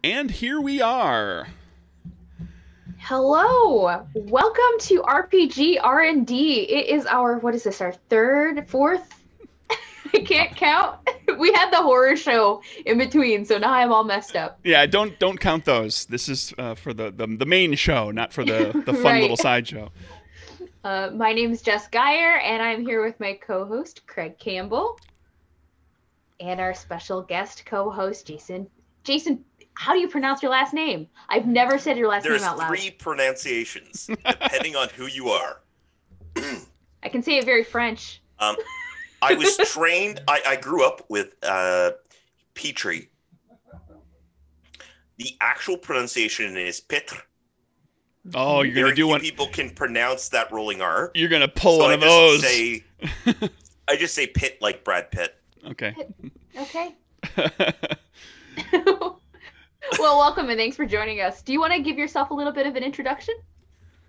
And here we are. Hello, welcome to RPG R&D. It is our, what is this, our third, fourth? I can't count. We had the horror show in between, so now I'm all messed up. Yeah, don't count those. This is for the main show, not for the fun little Right. sideshow. My name is Jess Geyer, and I'm here with my co-host, Craig Campbell, and our special guest co-host, Jason. Jason, how do you pronounce your last name? I've never said your last name There's out loud. three pronunciations depending on who you are. I can say it very French. Um, I was trained. I grew up with Pitre. The actual pronunciation is Pitre. Oh, you're gonna Very do few one. people can pronounce that rolling R. You're gonna pull So one I of just those. say, I just say Pitt like Brad Pitt. Okay. Okay. Well, welcome and thanks for joining us. Do you want to give yourself a little bit of an introduction?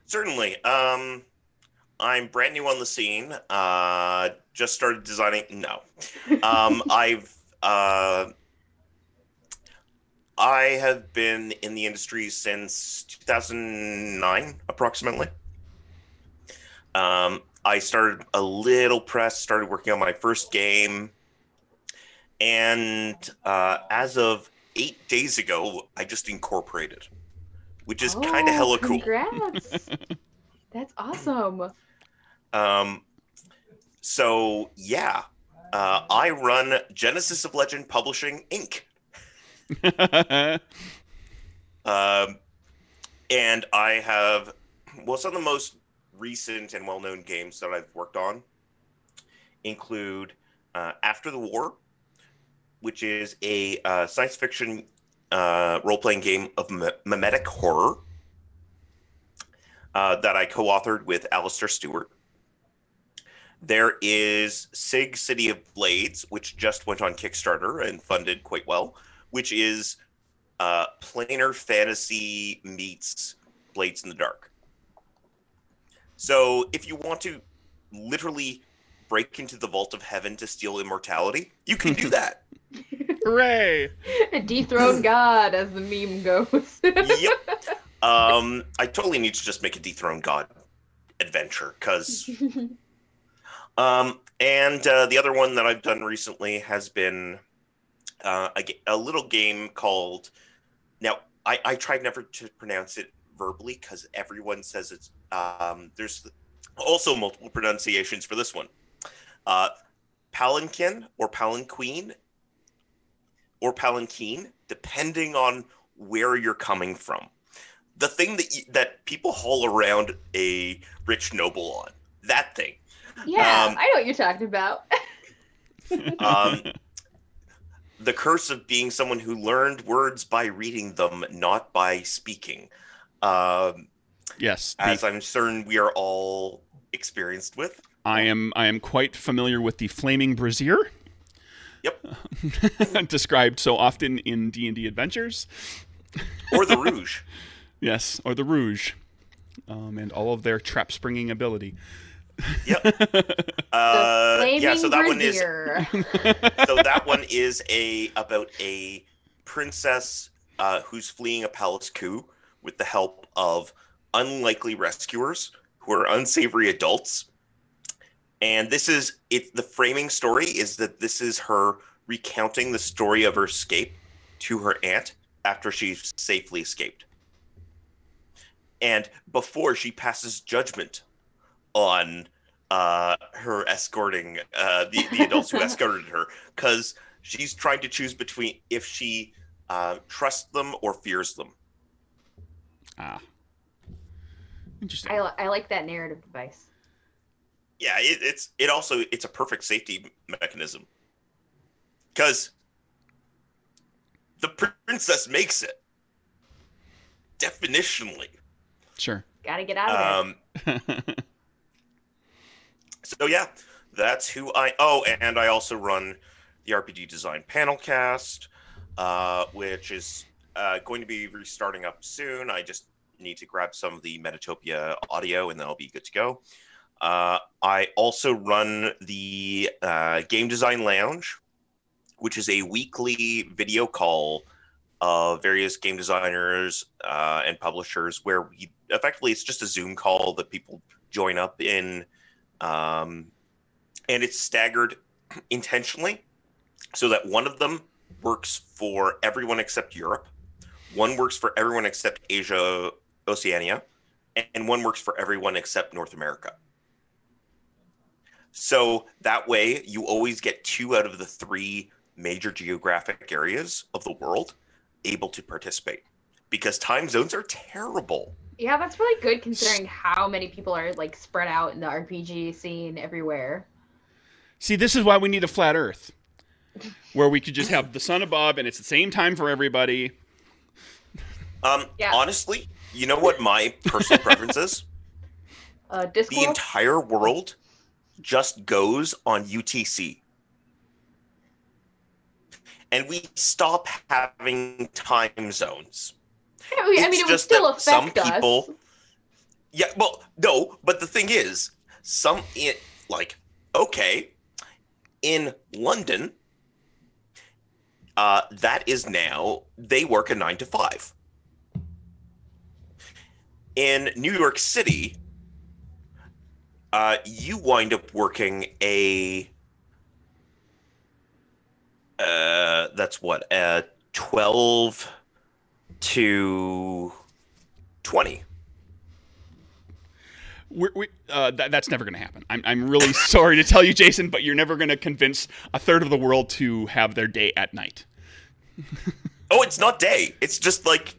Certainly. I'm brand new on the scene. Just started designing. No. I've I have been in the industry since 2009, approximately. I started a little press, started working on my first game, and as of 8 days ago, I just incorporated, which is kind of hella cool. Congrats. That's awesome. Um, so yeah, I run Genesis of Legend Publishing Inc. And I have, well, some of the most recent and well-known games that I've worked on include After the War, which is a science fiction role-playing game of mimetic horror that I co-authored with Alistair Stewart. There is Sig City of Blades, which just went on Kickstarter and funded quite well, which is planar fantasy meets Blades in the Dark. So if you want to literally break into the vault of heaven to steal immortality, you can do that. Hooray! Dethrone God, as the meme goes. Yep. I totally need to just make a Dethrone God adventure, because and the other one that I've done recently has been a little game called, now I tried never to pronounce it verbally because everyone says it's there's also multiple pronunciations for this one. Palanquin or Palanquin or Palanquin, depending on where you're coming from. The thing that people haul around a rich noble on, that thing. Yeah, I know what you're talking about. The curse of being someone who learned words by reading them, not by speaking. Yes. As I'm certain we are all experienced with. I am quite familiar with the flaming brazier. Yep. Described so often in D&D adventures. Or the rouge. Yes, or the rouge. And all of their trap springing ability. Yep. Yeah, so that brazier. one is about a princess who's fleeing a palace coup with the help of unlikely rescuers who are unsavory adults. And this is it. The framing story is that this is her recounting the story of her escape to her aunt after she's safely escaped, and before she passes judgment on her escorting the adults who escorted her, because she's trying to choose between if she trusts them or fears them. Ah. Interesting. I like that narrative device. Yeah, it's a perfect safety mechanism, because the princess makes it definitionally. Sure. Gotta get out of there. So yeah, that's who I. Oh, and I also run the RPG Design Panelcast, which is going to be restarting up soon. I just need to grab some of the Metatopia audio, and then I'll be good to go. I also run the Game Design Lounge, which is a weekly video call of various game designers and publishers, where it's just a Zoom call that people join up in, and it's staggered intentionally so that one of them works for everyone except Europe, one works for everyone except Asia, Oceania, and one works for everyone except North America. So that way you always get 2 out of the 3 major geographic areas of the world able to participate, because time zones are terrible. Yeah, that's really good considering how many people are like spread out in the RPG scene everywhere. See, this is why we need a flat Earth, where we could just have the sun above and it's the same time for everybody. Yeah. Honestly, you know what my personal preference is? Discord? The entire world just goes on UTC. And we stop having time zones. I mean, it would still affect some us. people. Yeah, well, no, but the thing is, in London, that is now, they work a 9 to 5. In New York City, you wind up working a 12 to 20. That's never going to happen. I'm really sorry to tell you, Jason, but you're never going to convince a third of the world to have their day at night. Oh, it's not day. It's just like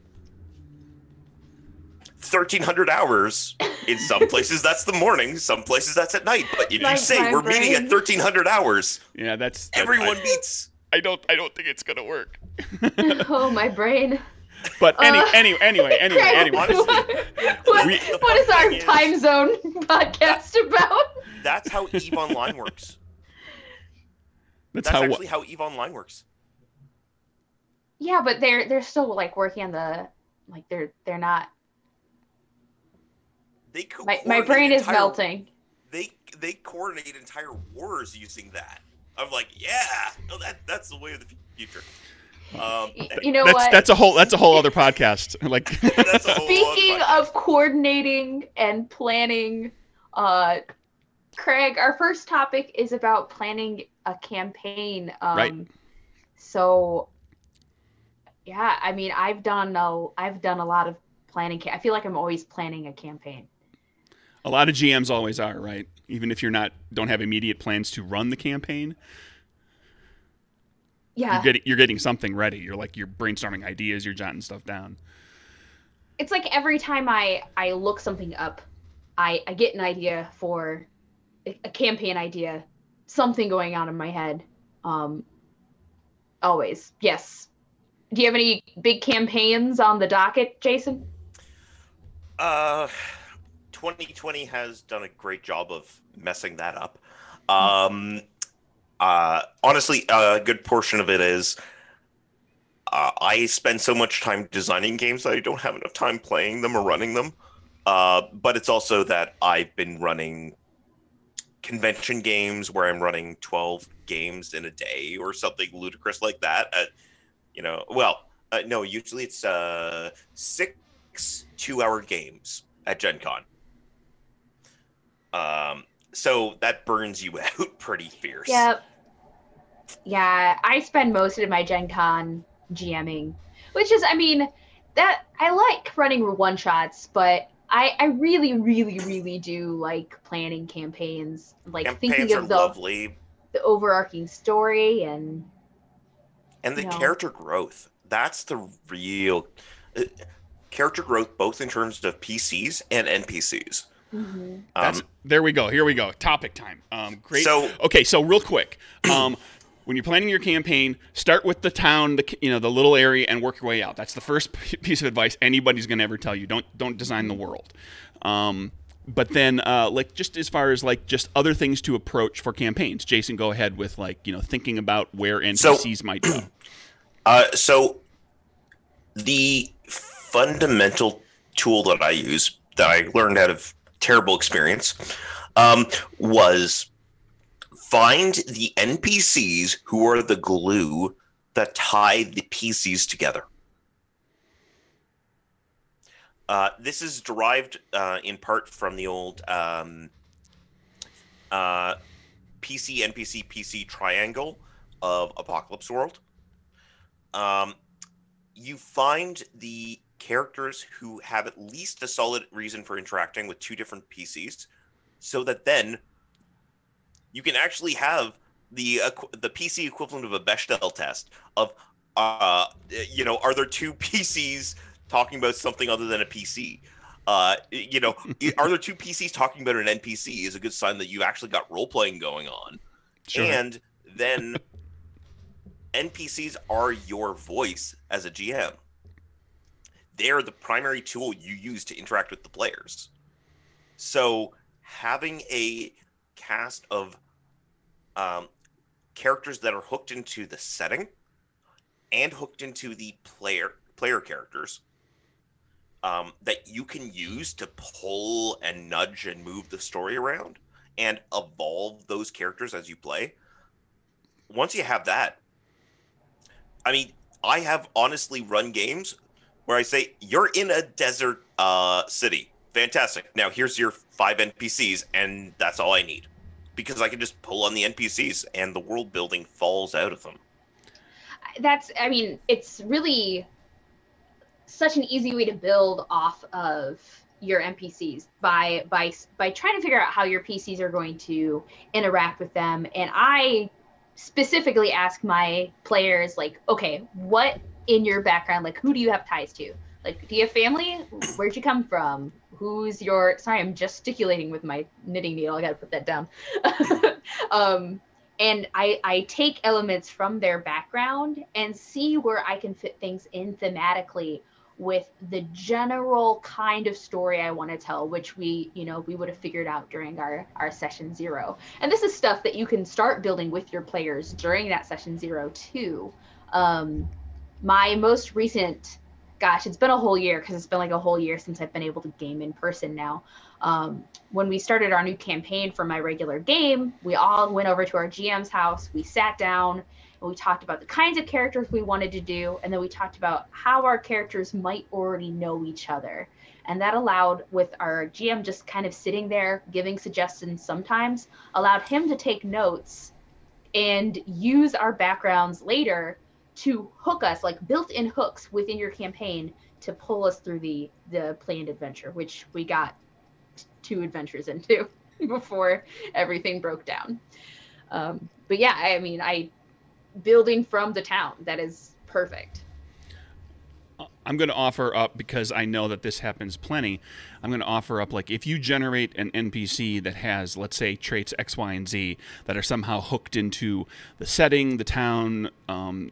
1,300 hours. In some places, that's the morning. Some places, that's at night. But if you say we're meeting at 1,300 hours, yeah, everyone meets. I don't think it's going to work. Oh, my brain. But anyway. What is our time zone podcast about? That's how EVE Online works. That's actually how EVE Online works. Yeah, but they're still like working on the they're not. My brain is melting. They coordinate entire wars using that. I'm like, yeah, no, that's the way of the future. You know what? That's a whole other podcast. Like, speaking of coordinating and planning, Craig, our first topic is about planning a campaign. Right. So, yeah, I mean, I've done a lot of planning. I feel like I'm always planning a campaign. A lot of GMs always are, right? Even if don't have immediate plans to run the campaign. Yeah. You're getting something ready. You're brainstorming ideas, you're jotting stuff down. It's like every time I look something up, I get an idea for a campaign idea, something going on in my head. Always. Yes. Do you have any big campaigns on the docket, Jason? 2020 has done a great job of messing that up. Honestly, a good portion of it is I spend so much time designing games that I don't have enough time playing them or running them. But it's also that I've been running convention games where I'm running 12 games in a day or something ludicrous like that. No, usually it's 6 2-hour games at Gen Con. So that burns you out pretty fierce. Yep. Yeah, I spend most of my Gen Con GMing, which is, I mean, that I like running one-shots, but I really, really, really do like planning campaigns, like thinking of the overarching story and the character growth. That's the real character growth, both in terms of PCs and NPCs. Mm-hmm. There we go. Here we go. Topic time. Great. So real quick, when you're planning your campaign, start with the town, the little area, and work your way out. That's the first piece of advice anybody's going to ever tell you. Don't design the world. But then, just as far as just other things to approach for campaigns, Jason, go ahead with thinking about where NPCs might go. So the fundamental tool that I use that I learned out of terrible experience was find the NPCs who are the glue that tie the PCs together. This is derived in part from the old PC, NPC, PC triangle of Apocalypse World. You find the characters who have at least a solid reason for interacting with two different PCs, so that then you can actually have the PC equivalent of a Bechdel test of, are there two PCs talking about something other than a PC? Are there two PCs talking about an NPC is a good sign that you've actually got role-playing going on. Sure. And then NPCs are your voice as a GM. They're the primary tool you use to interact with the players. So having a cast of characters that are hooked into the setting and hooked into the player characters that you can use to pull and nudge and move the story around and evolve those characters as you play. Once you have that, I mean, I have honestly run games where I say, you're in a desert city. Fantastic. Now here's your 5 NPCs, and that's all I need. Because I can just pull on the NPCs, and the world building falls out of them. It's really such an easy way to build off of your NPCs by trying to figure out how your PCs are going to interact with them. And I specifically ask my players, like, okay, what in your background, like, who do you have ties to? Like, do you have family? Where'd you come from? Who's your, sorry, I'm gesticulating with my knitting needle. I got to put that down. And I take elements from their background and see where I can fit things in thematically with the general kind of story I want to tell, which we would have figured out during our session 0. And this is stuff that you can start building with your players during that session 0 too. My most recent, gosh, it's been a whole year, because it's been like a whole year since I've been able to game in person now. When we started our new campaign for my regular game, we all went over to our GM's house. We sat down and we talked about the kinds of characters we wanted to do. And then we talked about how our characters might already know each other. And that allowed, with our GM just kind of sitting there giving suggestions sometimes, allowed him to take notes and use our backgrounds later to hook us, like built-in hooks within your campaign to pull us through the planned adventure, which we got 2 adventures into before everything broke down. But yeah, I building from the town, that is perfect. I'm going to offer up, because I know that this happens plenty, I'm going to offer up, like, if you generate an NPC that has, let's say, traits X, Y, and Z that are somehow hooked into the setting, the town, and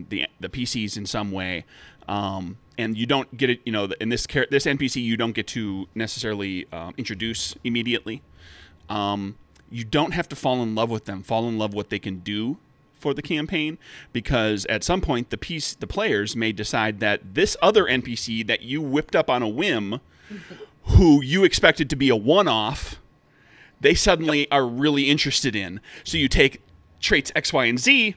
the PCs in some way, and you don't get it, in this NPC you don't get to necessarily introduce immediately. You don't have to fall in love with them. Fall in love with what they can do for the campaign, because at some point the players may decide that this other NPC that you whipped up on a whim, who you expected to be a one-off, they suddenly are really interested in. So you take traits X, Y, and Z,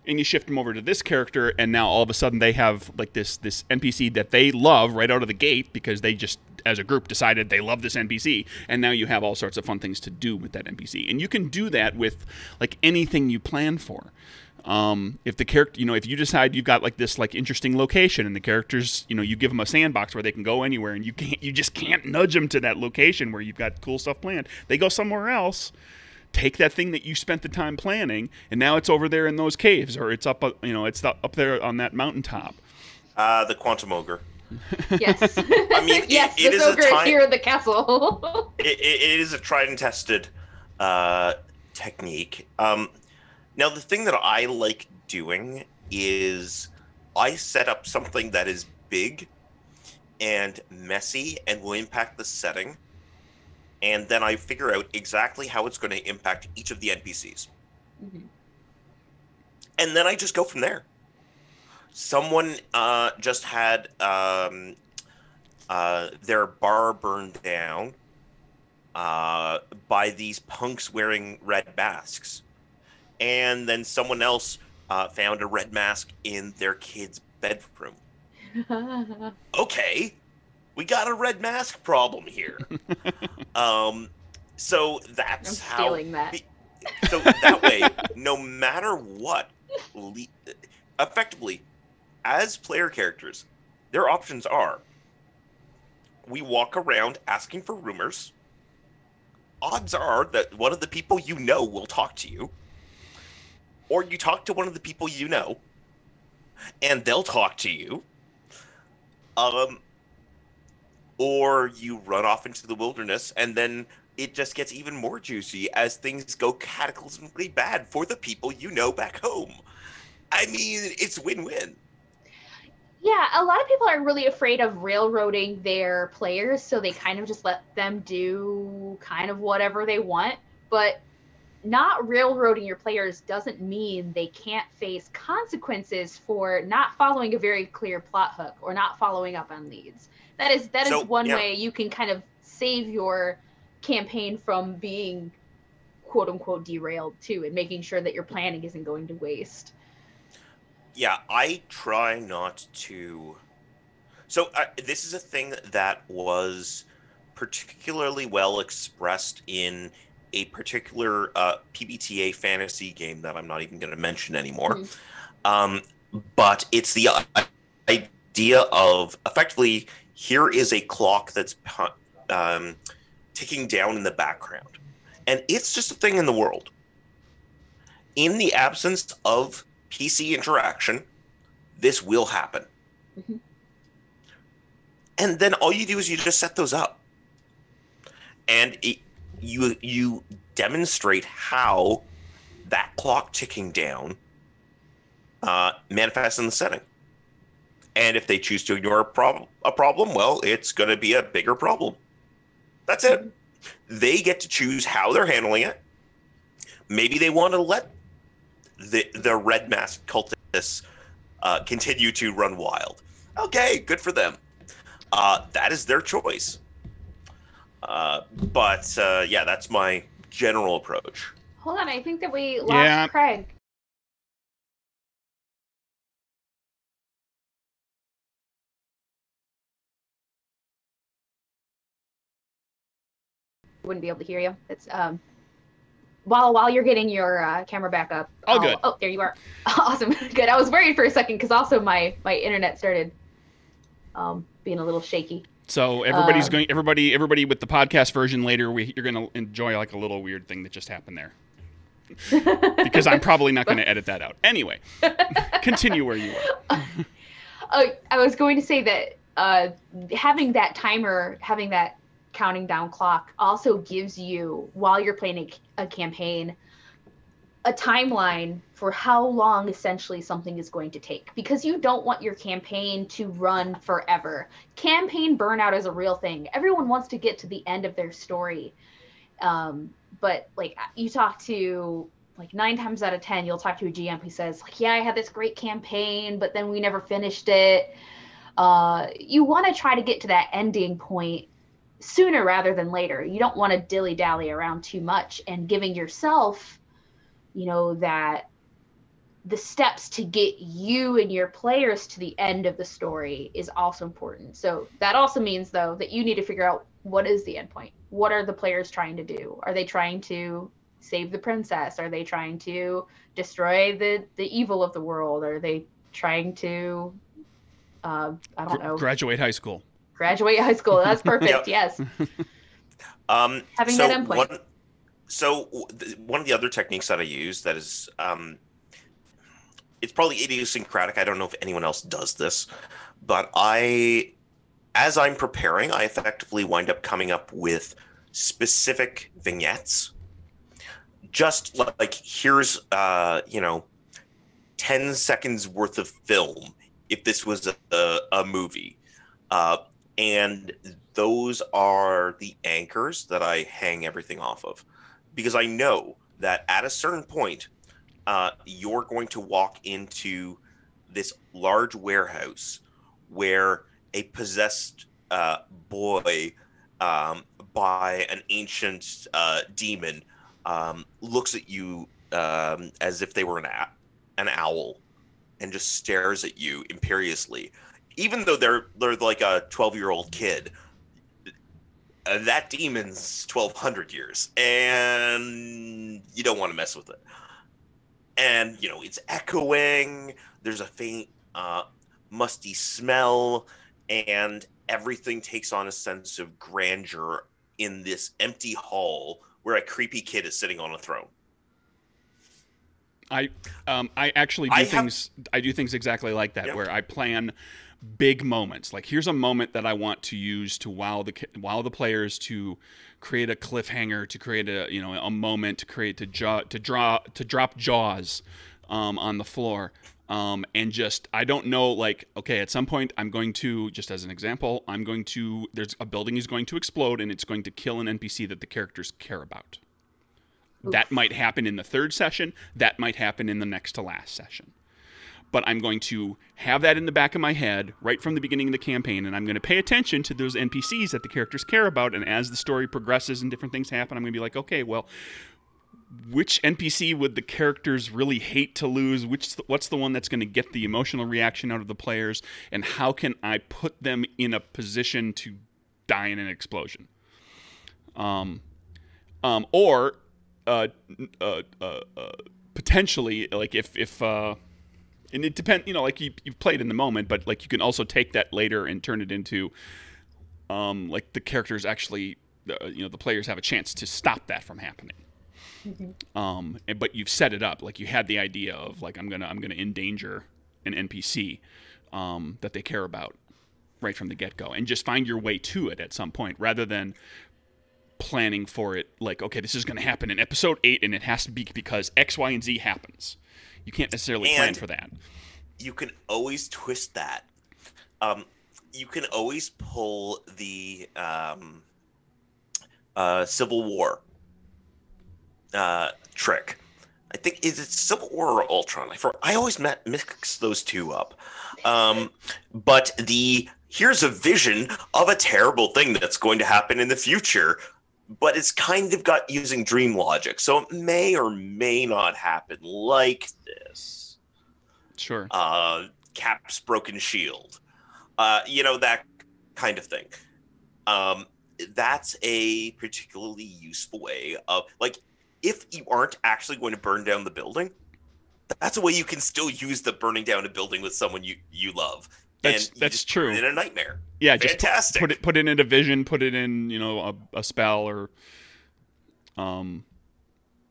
and you shift them over to this character, and now all of a sudden they have like this NPC that they love right out of the gate, because they just, as a group, decided they love this NPC, and now you have all sorts of fun things to do with that NPC. And you can do that with like anything you plan for. If the character, if you decide you've got like this like interesting location, and the characters, you give them a sandbox where they can go anywhere, and you just can't nudge them to that location where you've got cool stuff planned. They go somewhere else. Take that thing that you spent the time planning, and now it's over there in those caves, or it's up, it's up there on that mountaintop. The Quantum Ogre. Yes. I mean, yes, it is ogre is here at the castle. it is a tried and tested technique. Now, the thing that I like doing is I set up something that is big and messy and will impact the setting, and then I figure out exactly how it's going to impact each of the NPCs. Mm-hmm. And then I just go from there. Someone just had their bar burned down by these punks wearing red masks. And then someone else found a red mask in their kid's bedroom. Okay. we got a red mask problem here. So that's I'm stealing that. So that way, no matter what, effectively, as player characters, their options are: we walk around asking for rumors. Odds are that one of the people you know will talk to you, or you talk to one of the people you know, and they'll talk to you. Or you run off into the wilderness, and then it just gets even more juicy as things go cataclysmically bad for the people you know back home. I mean, it's win-win. Yeah, a lot of people are really afraid of railroading their players, so they kind of just let them do kind of whatever they want. But not railroading your players doesn't mean they can't face consequences for not following a very clear plot hook or not following up on leads. That is one way you can kind of save your campaign from being quote unquote derailed too, and making sure that your planning isn't going to waste. Yeah, I try not to. So this is a thing that was particularly well expressed in a particular PBTA fantasy game that I'm not even going to mention anymore. But it's the idea of effectively, here is a clock that's ticking down in the background. And it's just a thing in the world. In the absence of PC interaction, this will happen. And then all you do is you just set those up. And you demonstrate how that clock ticking down manifests in the setting. And if they choose to ignore a problem, well, it's going to be a bigger problem. That's it. They get to choose how they're handling it. Maybe they want to let the red mask cultists continue to run wild. Okay, good for them. That is their choice. But that's my general approach. Hold on, I think that we lost Craig. Wouldn't be able to hear you. It's while you're getting your camera back up. Good. Oh, there you are. Awesome. Good. I was worried for a second because also my internet started being a little shaky. So everybody's everybody with the podcast version later, you're going to enjoy like a little weird thing that just happened there. Because I'm probably not going to edit that out. Anyway, continue where you were. I was going to say that having that timer, having that counting down clock also gives you, while you're playing a campaign, a timeline for how long essentially something is going to take, because you don't want your campaign to run forever. Campaign burnout is a real thing. Everyone wants to get to the end of their story. But like you talk to, like 9 times out of 10, you'll talk to a GM who says like, yeah, I had this great campaign, but then we never finished it. You want to try to get to that ending point sooner rather than later. You don't want to dilly-dally around too much, and giving yourself, that the steps to get you and your players to the end of the story is also important. So that also means, though, that you need to figure out, what is the end point? What are the players trying to do? Are they trying to save the princess? Are they trying to destroy the evil of the world? Are they trying to, I don't know. Graduate high school. Graduate high school. That's perfect. Yes. Having that endpoint. One of the other techniques that I use that is, it's probably idiosyncratic. I don't know if anyone else does this, but as I'm preparing, I effectively wind up coming up with specific vignettes. Just like, here's, 10 seconds worth of film if this was a movie. And those are the anchors that I hang everything off of, because I know that at a certain point, you're going to walk into this large warehouse where a possessed boy by an ancient demon looks at you as if they were an owl and just stares at you imperiously. even though they're like a 12-year-old kid, that demon's 1,200 years, and you don't want to mess with it. And it's echoing. There's a faint, musty smell, and everything takes on a sense of grandeur in this empty hall where a creepy kid is sitting on a throne. I actually do things. I do things exactly like that, where I plan big moments. Like, here's a moment that I want to use to wow the players, to create a cliffhanger, to create a moment, to drop jaws on the floor. And just, I don't know, like, okay, at some point I'm going to, just as an example, there's a building is going to explode and it's going to kill an NPC that the characters care about. Oof. That might happen in the third session. That might happen in the next to last session. But I'm going to have that in the back of my head right from the beginning of the campaign, and I'm going to pay attention to those NPCs that the characters care about, and as the story progresses and different things happen, I'm going to be like, okay, well, which NPC would the characters really hate to lose? What's the one that's going to get the emotional reaction out of the players, and how can I put them in a position to die in an explosion? Or potentially, like, if and it depends, like you've played in the moment, but like you can also take that later and turn it into, like, the characters actually, the players have a chance to stop that from happening. Mm-hmm. But you've set it up, like you had the idea of, like, I'm gonna endanger an NPC that they care about right from the get-go, and just find your way to it at some point, rather than planning for it like, okay, this is going to happen in episode 8 and it has to be because X, Y, and Z happens. You can't necessarily plan for that. You can always twist that. You can always pull the Civil War trick. I think, is it Civil War or Ultron? I always mix those two up. But here's a vision of a terrible thing that's going to happen in the future, but it's kind of got using dream logic, so it may or may not happen like this. Sure. Cap's broken shield. That kind of thing. That's a particularly useful way of, like, if you aren't actually going to burn down the building, that's a way you can still use the burning down a building with someone you love. That's true. Put it in a nightmare. Yeah, fantastic. Just put it in a vision. Put it in a spell, or yeah.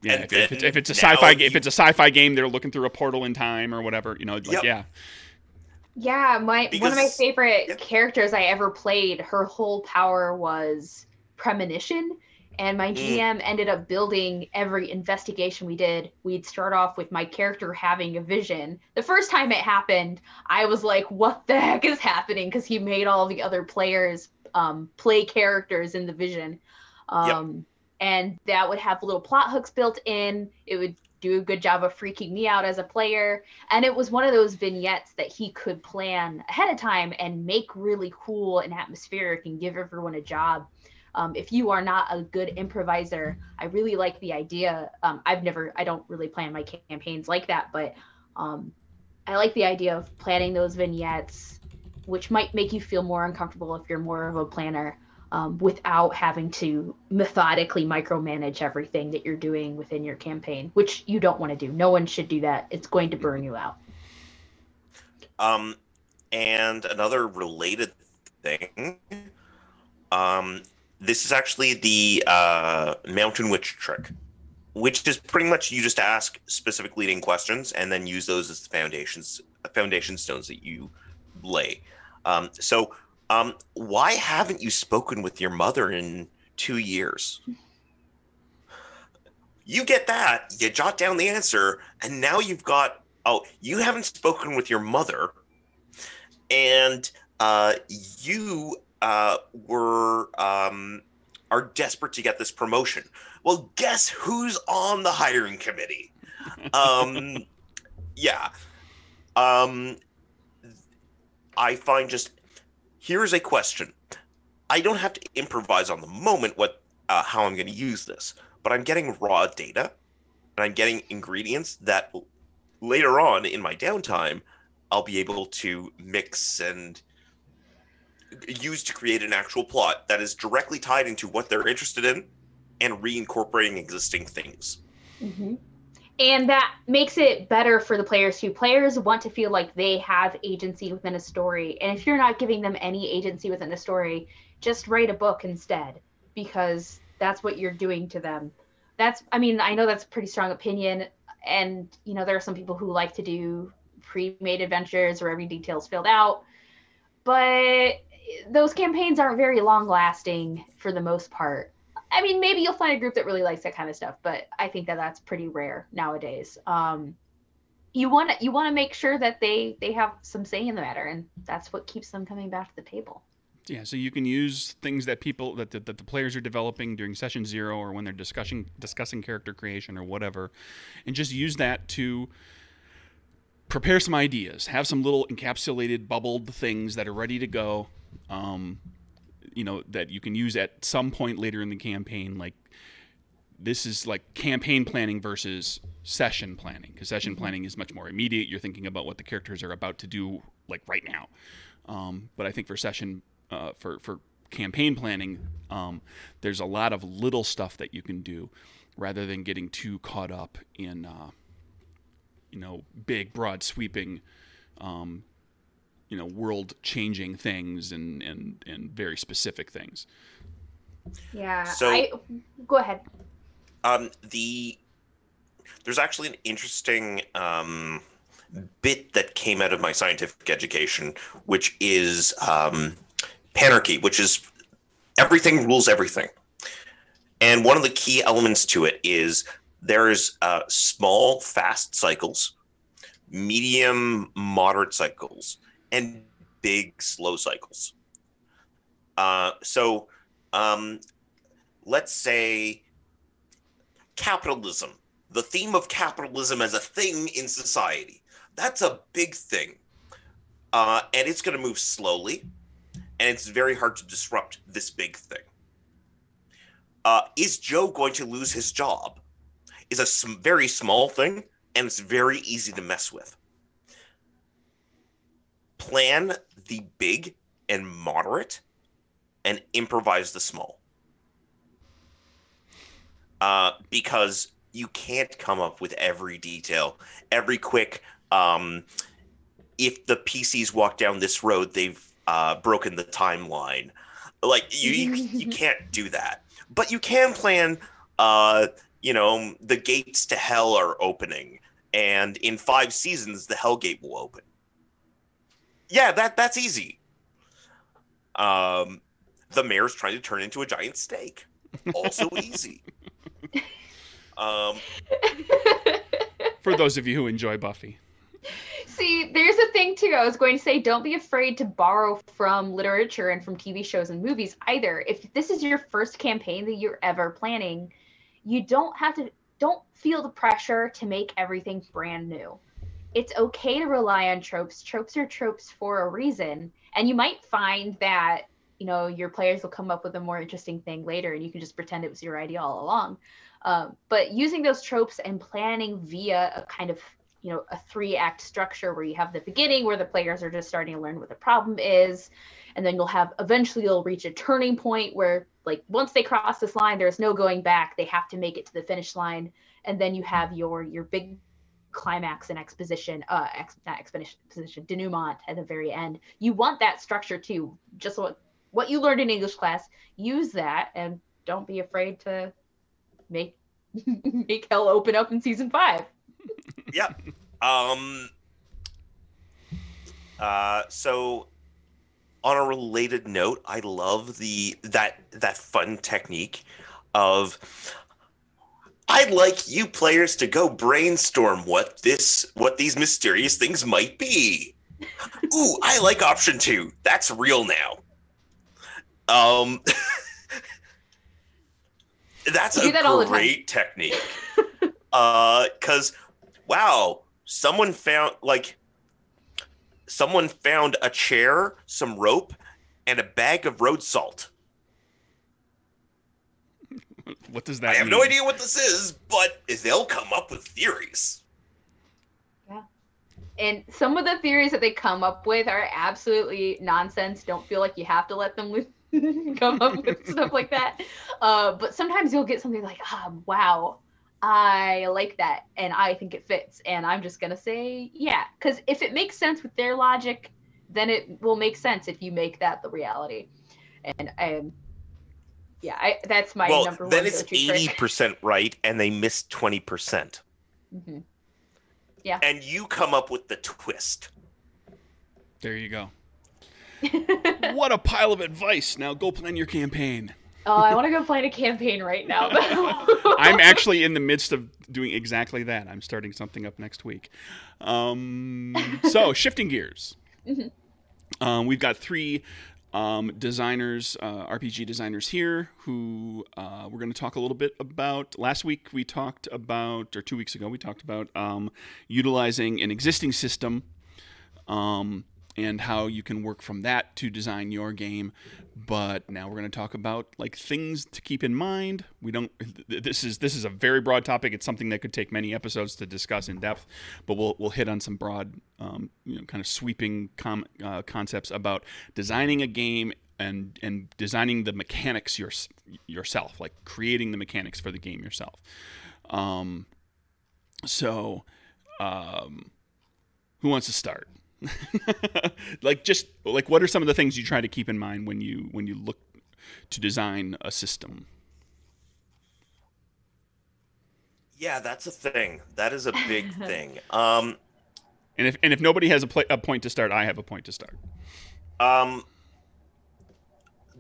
If it's a sci-fi game, they're looking through a portal in time or whatever. Yeah. Yeah, one of my favorite characters I ever played, her whole power was premonition. And my GM ended up building every investigation we did. We'd start off with my character having a vision. The first time it happened, I was like, what the heck is happening? Because he made all the other players play characters in the vision. And that would have little plot hooks built in. It would do a good job of freaking me out as a player. And it was one of those vignettes that he could plan ahead of time and make really cool and atmospheric and give everyone a job. If you are not a good improviser, I really like the idea. I don't really plan my campaigns like that, but I like the idea of planning those vignettes, which might make you feel more uncomfortable if you're more of a planner, without having to methodically micromanage everything that you're doing within your campaign, which you don't want to do. No one should do that. It's going to burn you out. And another related thing, this is actually the Mountain Witch trick, which is pretty much you just ask specific leading questions and then use those as the foundation stones that you lay. So why haven't you spoken with your mother in 2 years? You get that, you jot down the answer, and now you've got, you haven't spoken with your mother, and you are desperate to get this promotion. Well, guess who's on the hiring committee? Yeah. I find here's a question. I don't have to improvise on the moment how I'm going to use this, but I'm getting raw data, and I'm getting ingredients that later on in my downtime, I'll be able to mix and use to create an actual plot that is directly tied into what they're interested in and reincorporating existing things. Mm-hmm. And that makes it better for the players too. Players want to feel like they have agency within a story. And if you're not giving them any agency within the story, just write a book instead, because that's what you're doing to them. I know that's a pretty strong opinion. And, there are some people who like to do pre-made adventures where every detail is filled out. But those campaigns aren't very long lasting for the most part. I mean, maybe you'll find a group that really likes that kind of stuff, but I think that that's pretty rare nowadays. You want to make sure that they have some say in the matter, and that's what keeps them coming back to the table. Yeah, so you can use things that the players are developing during session 0 or when they're discussing character creation or whatever, and just use that to prepare some ideas. Have some little encapsulated, bubbled things that are ready to go. That you can use at some point later in the campaign. Like, this is like campaign planning versus session planning, because session planning is much more immediate. You're thinking about what the characters are about to do, like right now. But I think for session, for campaign planning, there's a lot of little stuff that you can do rather than getting too caught up in, big, broad, sweeping, world-changing things and very specific things. Yeah. So, go ahead. There's actually an interesting bit that came out of my scientific education, which is panarchy, which is everything rules everything. And one of the key elements to it is there's small, fast cycles, medium, moderate cycles, and big, slow cycles. So let's say capitalism, the theme of capitalism as a thing in society. That's a big thing. And it's going to move slowly, and it's very hard to disrupt this big thing. Is Joe going to lose his job? Is a very small thing, and it's very easy to mess with. Plan the big and moderate, and improvise the small. Because you can't come up with every detail, every quick. If the PCs walk down this road, they've broken the timeline. Like you can't do that, but you can plan. The gates to hell are opening, and in 5 seasons, the Hell Gate will open. Yeah, that's easy. The mayor's trying to turn into a giant steak. Also easy. For those of you who enjoy Buffy. See, there's a thing too. I was going to say, don't be afraid to borrow from literature and from TV shows and movies either. If this is your first campaign that you're ever planning, you don't feel the pressure to make everything brand new. It's okay to rely on tropes. Tropes are tropes for a reason. And you might find that, your players will come up with a more interesting thing later, and you can just pretend it was your idea all along. But using those tropes and planning via a kind of, a 3-act structure where you have the beginning where the players are just starting to learn what the problem is. And then eventually you'll reach a turning point where, like, once they cross this line, there's no going back. They have to make it to the finish line. And then you have your big climax and exposition, denouement at the very end. You want that structure too. Just what you learned in English class, use that, and don't be afraid to make hell open up in season 5. Yeah. So on a related note, I love that fun technique of, I'd like you players to go brainstorm what these mysterious things might be. Ooh, I like option 2. That's real now. That's a great technique. 'Cause wow, someone found a chair, some rope, and a bag of road salt. What does that mean? I have no idea what this is, but they'll come up with theories. Yeah. And some of the theories that they come up with are absolutely nonsense. Don't feel like you have to let them come up with stuff like that. But sometimes you'll get something like, wow, I like that, and I think it fits. And I'm just going to say, yeah. Because if it makes sense with their logic, then it will make sense if you make that the reality. And that's my number one. Then it's 80% right, and they missed 20%. Mm-hmm. Yeah. And you come up with the twist. There you go. What a pile of advice. Now go plan your campaign. Oh, I want to go plan a campaign right now. I'm actually in the midst of doing exactly that. I'm starting something up next week. So, shifting gears. Mm-hmm. We've got 3 designers, RPG designers here who we're going to talk a little bit about. Last week we talked about, or 2 weeks ago we talked about utilizing an existing system and how you can work from that to design your game. But now we're going to talk about like things to keep in mind. This is a very broad topic. It's something that could take many episodes to discuss in depth, but we'll hit on some broad, kind of sweeping concepts about designing a game and designing the mechanics yourself, like creating the mechanics for the game yourself. Who wants to start? What are some of the things you try to keep in mind when you look to design a system? Yeah, that's a thing. That is a big thing. And if nobody has a point to start, I have a point to start.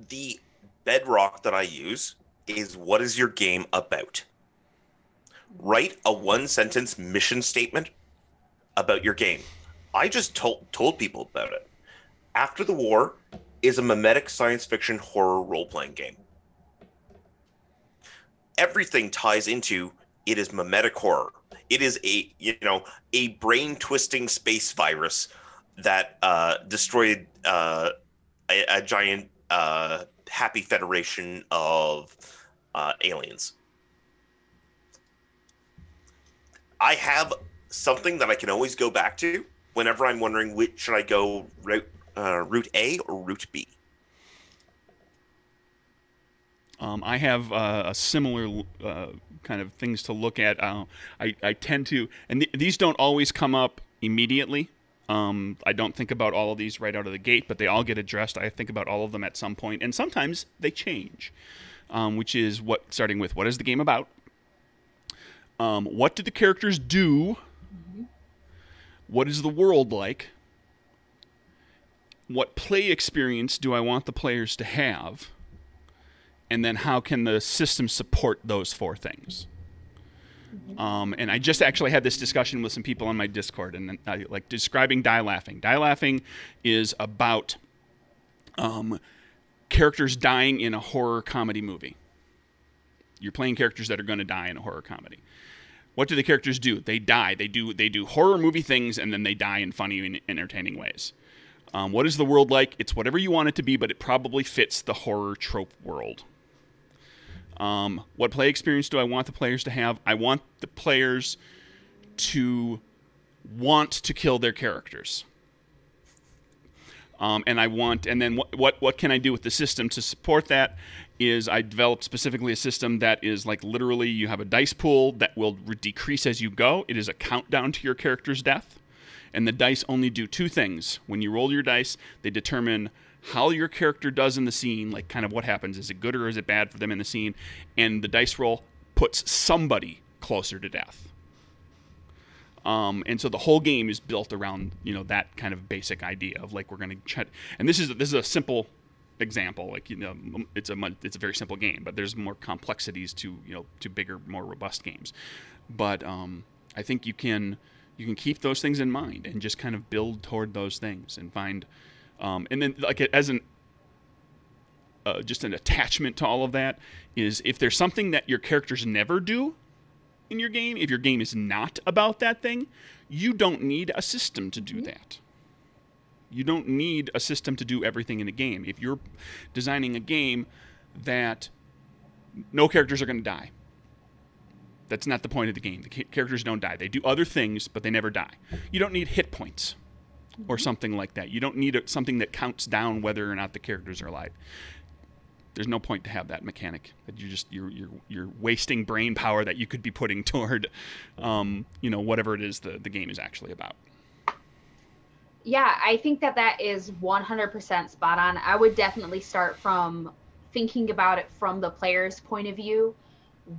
The bedrock that I use is, what is your game about? Write a 1-sentence mission statement about your game. I just told people about it. After the War is a mimetic science fiction horror role-playing game. Everything ties into it is mimetic horror. It is a brain-twisting space virus that destroyed a giant happy federation of aliens. I have something that I can always go back to whenever I'm wondering should I go route A or route B. I have a similar kind of things to look at. I tend to, and these don't always come up immediately. I don't think about all of these right out of the gate, but they all get addressed. I think about all of them at some point, and sometimes they change, which is starting with what is the game about? What do the characters do? What is the world like? What play experience do I want the players to have? And then how can the system support those 4 things? And I just actually had this discussion with some people on my Discord, and like describing die laughing. Die laughing is about characters dying in a horror comedy movie. You're playing characters that are going to die in a horror comedy. What do the characters do? They die. They do horror movie things, and then they die in funny and entertaining ways. What is the world like? It's whatever you want it to be, but it probably fits the horror trope world. What play experience do I want the players to have? I want the players to want to kill their characters. And then what can I do with the system to support that? Is I developed specifically a system that is like literally you have a dice pool that will decrease as you go. It is a countdown to your character's death. And the dice only do 2 things. When you roll your dice, they determine how your character does in the scene, like kind of what happens. Is it good or is it bad for them in the scene? And the dice roll puts somebody closer to death. And so the whole game is built around, that kind of basic idea of like we're going to try. And this is a simple example, like it's a very simple game, but there's more complexities to bigger, more robust games. But I think you can keep those things in mind and just kind of build toward those things and find, and then like as just an attachment to all of that is if there's something that your characters never do in your game, if your game is not about that thing, you don't need a system to do that. You don't need a system to do everything in a game. If you're designing a game that no characters are going to die, That's not the point of the game. The characters don't die. They do other things, but they never die. You don't need hit points or something like that. You don't need something that counts down whether or not the characters are alive. There's no point to have that mechanic. That you're wasting brain power that you could be putting toward, whatever it is the game is actually about. Yeah, I think that is 100% spot on. I would definitely start from thinking about it from the player's point of view.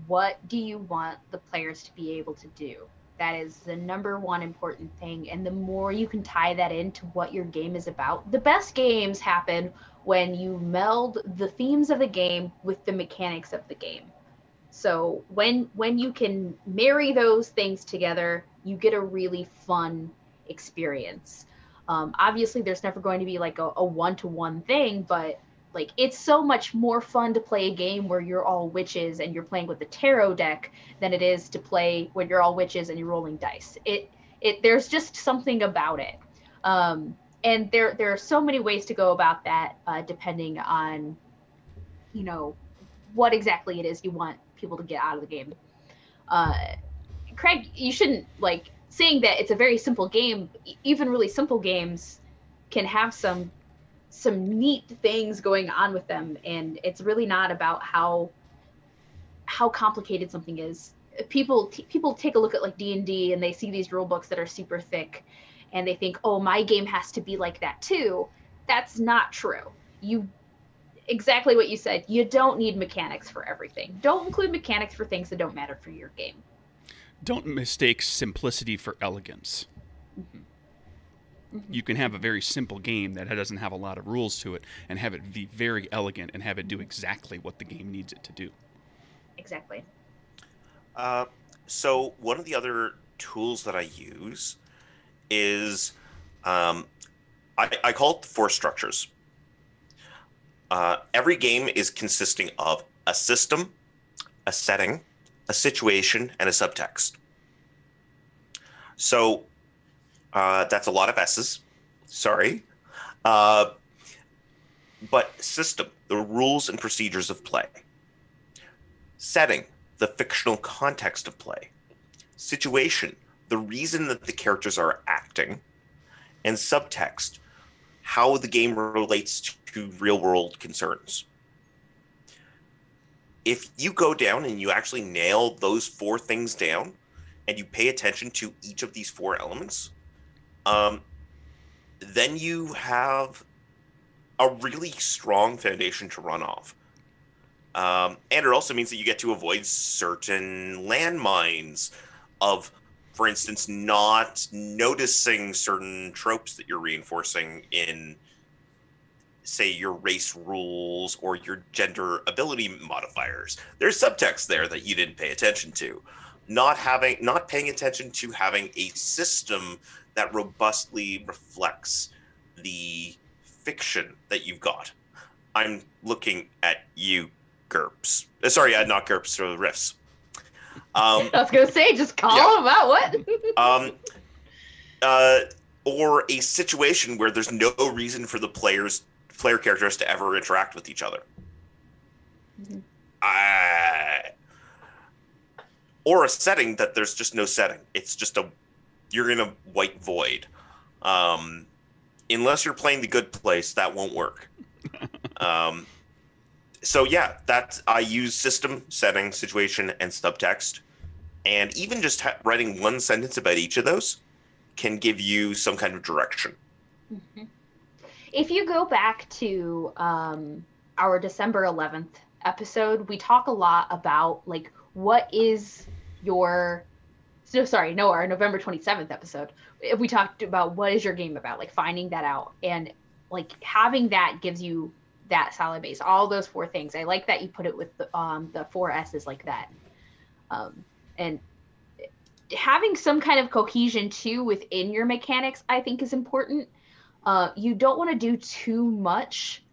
What do you want the players to be able to do? That is the number one important thing. And the more you can tie that into what your game is about, the best games happen when you meld the themes of the game with the mechanics of the game. So when you can marry those things together, you get a really fun experience. Obviously, there's never going to be like a one-to-one thing, but like it's so much more fun to play a game where you're all witches and you're playing with the tarot deck than it is to play when you're all witches and you're rolling dice. There's just something about it. And there are so many ways to go about that, depending on, what exactly it is you want people to get out of the game. Craig, you shouldn't saying that it's a very simple game. Even really simple games can have some neat things going on with them, and it's really not about how complicated something is. People take a look at D&D and they see these rule books that are super thick and they think, oh, my game has to be like that too. That's not true. Exactly what you said. You don't need mechanics for everything. Don't include mechanics for things that don't matter for your game. Don't mistake simplicity for elegance. You can have a very simple game that doesn't have a lot of rules to it and have it be very elegant and have it do exactly what the game needs it to do. Exactly. So one of the other tools that I use is I call it the force structures. Every game is consisting of a system, a setting, a situation, and a subtext. So that's a lot of S's. Sorry. But system, the rules and procedures of play. Setting, the fictional context of play. Situation, the reason that the characters are acting. And subtext, how the game relates to real-world concerns. If you go down and you actually nail those four things down, and you pay attention to each of these four elements, then you have a really strong foundation to run off. And it also means that you get to avoid certain landmines of, for instance, not noticing certain tropes that you're reinforcing in, say, your race rules or your gender ability modifiers. There's subtext there that you didn't pay attention to. Not paying attention to having a system that robustly reflects the fiction that you've got. I'm looking at you, GURPS. Sorry, not GURPS, so riffs. I was going to say, just call them out. What? Or a situation where there's no reason for the player characters to ever interact with each other. Mm-hmm. Or a setting that there's just no setting. It's just you're in a white void. Unless you're playing the good place, that won't work. So yeah, I use system, setting, situation, and subtext. And even just writing one sentence about each of those can give you some kind of direction. Mm-hmm. If you go back to our December 11th episode, we talk a lot about what is our November 27th episode. We talked about what is your game about, finding that out, and having that gives you that solid base. All those four things. I like that you put it with the four S's like that, and having some kind of cohesion too within your mechanics, I think, is important. You don't want to do too much.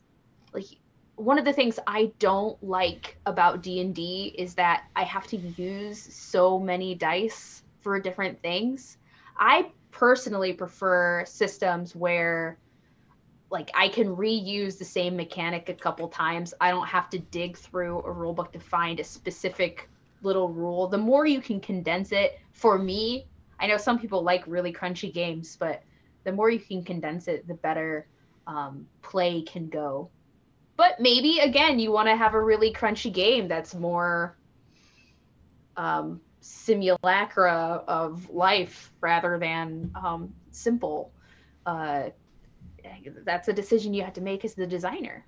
One of the things I don't like about D&D is that I have to use so many dice for different things. I personally prefer systems where I can reuse the same mechanic a couple times. I don't have to dig through a rulebook to find a specific little rule, the more you can condense it. For me, I know some people like really crunchy games, but the more you can condense it, the better play can go. But maybe, again, you want to have a really crunchy game that's more simulacra of life rather than simple. That's a decision you have to make as the designer.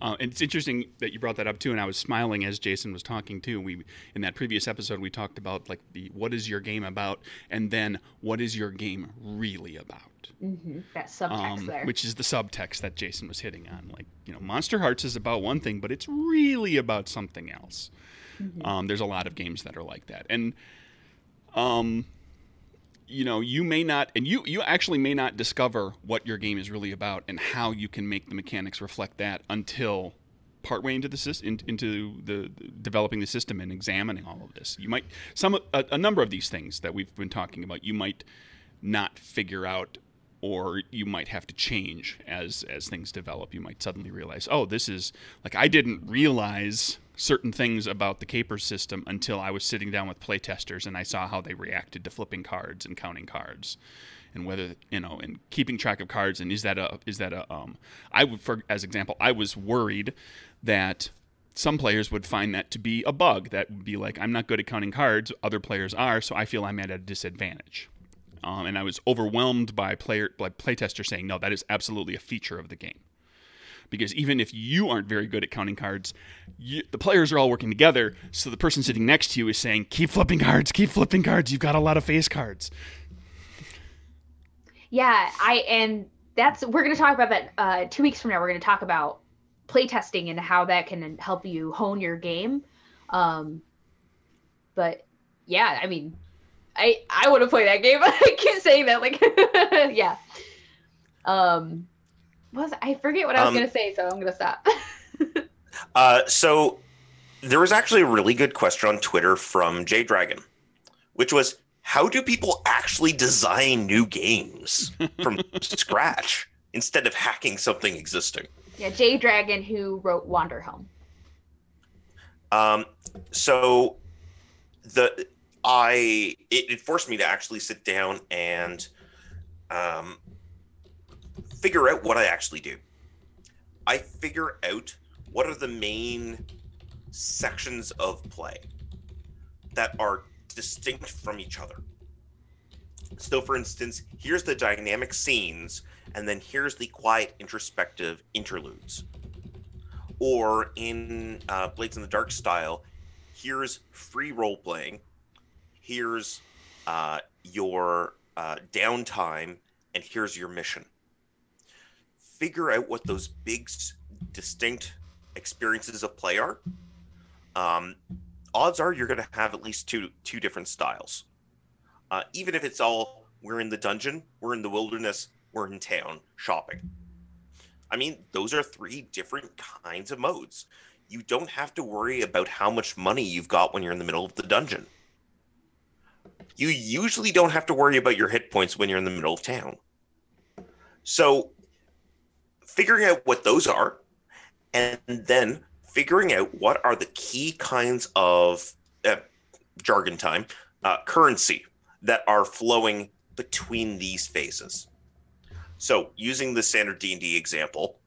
And it's interesting that you brought that up too, and I was smiling as Jason was talking too. We in that previous episode we talked about like the what is your game about, and then what is your game really about. Mm-hmm. That subtext there, which is the subtext that Jason was hitting on. Like, Monster Hearts is about one thing, but it's really about something else. Mm-hmm. There's a lot of games that are like that, and you may not, and you actually may not discover what your game is really about and how you can make the mechanics reflect that until partway into the developing the system and examining all of this. You might a number of these things that we've been talking about, you might not figure out, or you might have to change as things develop. You might suddenly realize, oh, this is like, I didn't realize certain things about the caper system until I was sitting down with playtesters and I saw how they reacted to flipping cards and counting cards, and whether and keeping track of cards. And as example, I was worried that some players would find that to be a bug. That would be like, I'm not good at counting cards, other players are, so I feel I'm at a disadvantage. And I was overwhelmed by playtesters saying, no, that is absolutely a feature of the game. Because even if you aren't very good at counting cards, the players are all working together, so the person sitting next to you is saying, keep flipping cards, you've got a lot of face cards. Yeah, we're going to talk about that 2 weeks from now. We're going to talk about playtesting and how that can help you hone your game. But yeah, I mean, I want to play that game. I keep saying that, like, yeah. I forget what I was going to say, so I'm going to stop. So there was actually a really good question on Twitter from J Dragon, which was, how do people actually design new games from scratch instead of hacking something existing? Yeah, J Dragon, who wrote Wander Home. So it forced me to actually sit down and figure out what I actually do. I figure out what are the main sections of play that are distinct from each other. So, for instance, here's the dynamic scenes, and then here's the quiet, introspective interludes. Or in Blades in the Dark style, here's free role-playing, here's your downtime, and here's your mission. Figure out what those big, distinct experiences of play are. Odds are you're going to have at least two different styles. Even if it's all, we're in the dungeon, we're in the wilderness, we're in town shopping. I mean, those are three different kinds of modes. You don't have to worry about how much money you've got when you're in the middle of the dungeon. You usually don't have to worry about your hit points when you're in the middle of town. So figuring out what those are, and then figuring out what are the key kinds of jargon time, currency that are flowing between these phases. So using the standard D&D example,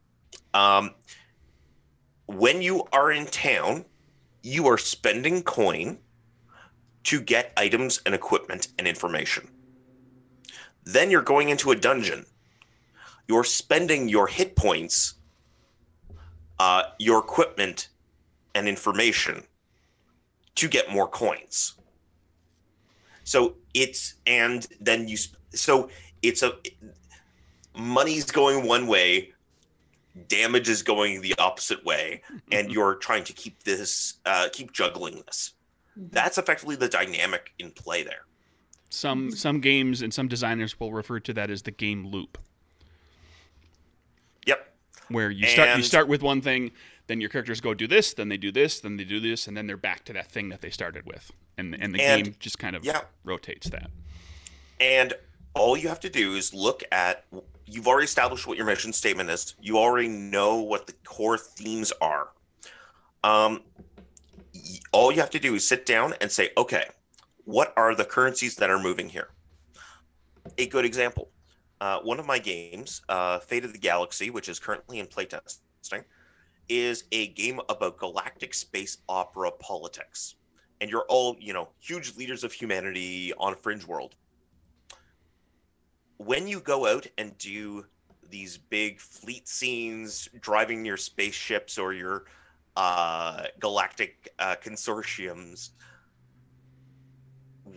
when you are in town, you are spending coin to get items and equipment and information. Then you're going into a dungeon. You're spending your hit points, your equipment, and information to get more coins. Money's going one way, damage is going the opposite way, and you're trying to keep juggling this. That's effectively the dynamic in play there. Some games and some designers will refer to that as the game loop. Yep. Where you start with one thing, then your characters go do this, then they do this, then they do this, and then they're back to that thing that they started with. And the game just kind of rotates that. And all you have to do is look at, you've already established what your mission statement is. You already know what the core themes are. all you have to do is sit down and say, okay, what are the currencies that are moving here? A good example, one of my games, Fate of the Galaxy, which is currently in playtesting, is a game about galactic space opera politics. And you're all, huge leaders of humanity on a fringe world. When you go out and do these big fleet scenes, driving your spaceships or your galactic consortiums,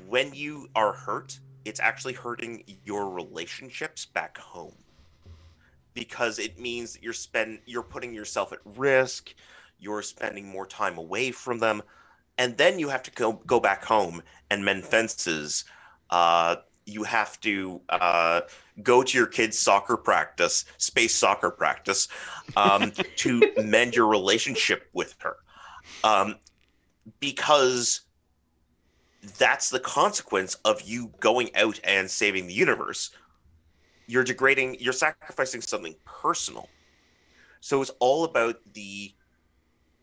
when you are hurt, it's actually hurting your relationships back home, because it means you're putting yourself at risk, you're spending more time away from them, and then you have to go back home and mend fences. You have to go to your kid's soccer practice, space soccer practice, to mend your relationship with her, because that's the consequence of you going out and saving the universe. You're sacrificing something personal. So it's all about the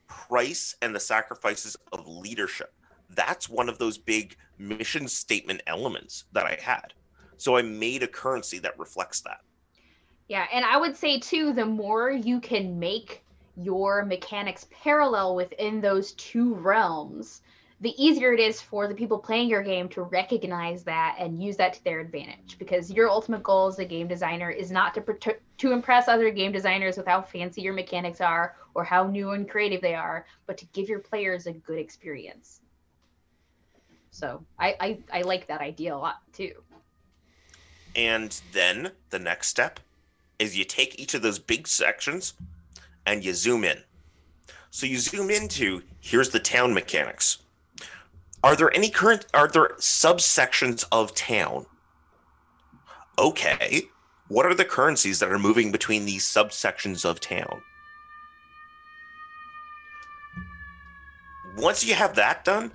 price and the sacrifices of leadership. That's one of those big mission statement elements that I had. So I made a currency that reflects that. Yeah, and I would say too, the more you can make your mechanics parallel within those two realms, the easier it is for the people playing your game to recognize that and use that to their advantage. Because your ultimate goal as a game designer is not to impress other game designers with how fancy your mechanics are or how new and creative they are, but to give your players a good experience. So I like that idea a lot too. And then the next step is you take each of those big sections and you zoom in. So you zoom into, here's the town mechanics. Are there subsections of town? Okay. What are the currencies that are moving between these subsections of town? Once you have that done,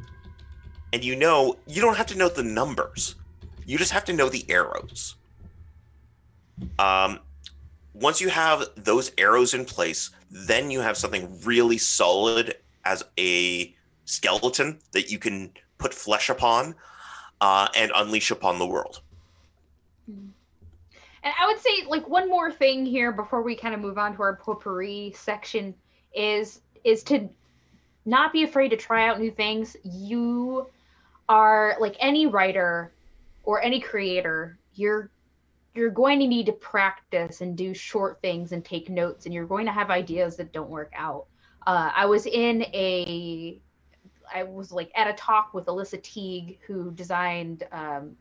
and you don't have to know the numbers. You just have to know the arrows. Once you have those arrows in place, then you have something really solid as a skeleton that you can put flesh upon and unleash upon the world. And I would say, like, one more thing here before we kind of move on to our potpourri section is to not be afraid to try out new things. You are, like any writer or any creator, you're going to need to practice and do short things and take notes, and you're going to have ideas that don't work out. I was at a talk with Alyssa Teague, who designed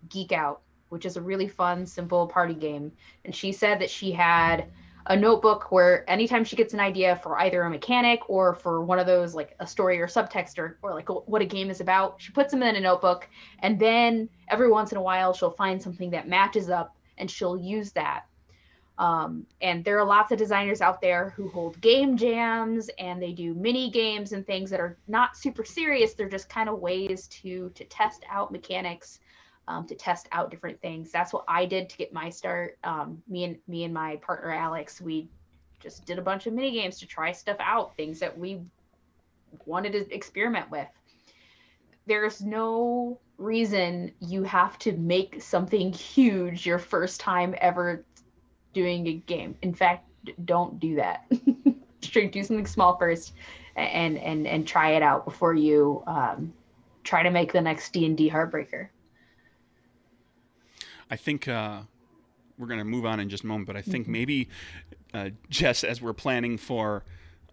Geek Out, which is a really fun, simple party game. And she said that she had a notebook where anytime she gets an idea for either a mechanic or for one of those, like a story or subtext or like what a game is about, she puts them in a notebook, and then every once in a while she'll find something that matches up and she'll use that. And there are lots of designers out there who hold game jams and they do mini games and things that are not super serious. They're just kind of ways to test out mechanics, to test out different things. That's what I did to get my start. Me and my partner Alex, we just did a bunch of mini games to try stuff out, things that we wanted to experiment with. There's no reason you have to make something huge your first time ever doing a game. In fact, don't do that. Do something small first and try it out before you try to make the next D&D Heartbreaker. I think we're going to move on in just a moment, but I think maybe, Jess, as we're planning for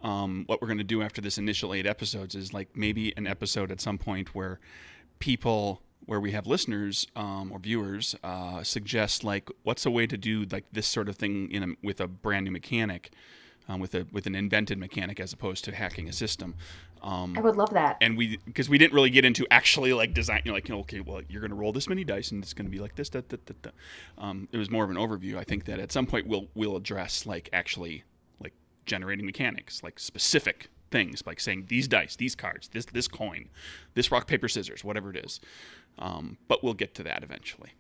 what we're going to do after this initial 8 episodes, is like maybe an episode at some point where we have listeners or viewers suggest, like, what's a way to do like this sort of thing with a brand new mechanic, with an invented mechanic as opposed to hacking a system. I would love that. And because we didn't really get into actually like design, okay, well, you're going to roll this many dice and it's going to be like this, that. It was more of an overview. I think that at some point we'll address like actually like generating mechanics, like specific things, like saying these dice, these cards, this coin, this rock, paper, scissors, whatever it is. But we'll get to that eventually.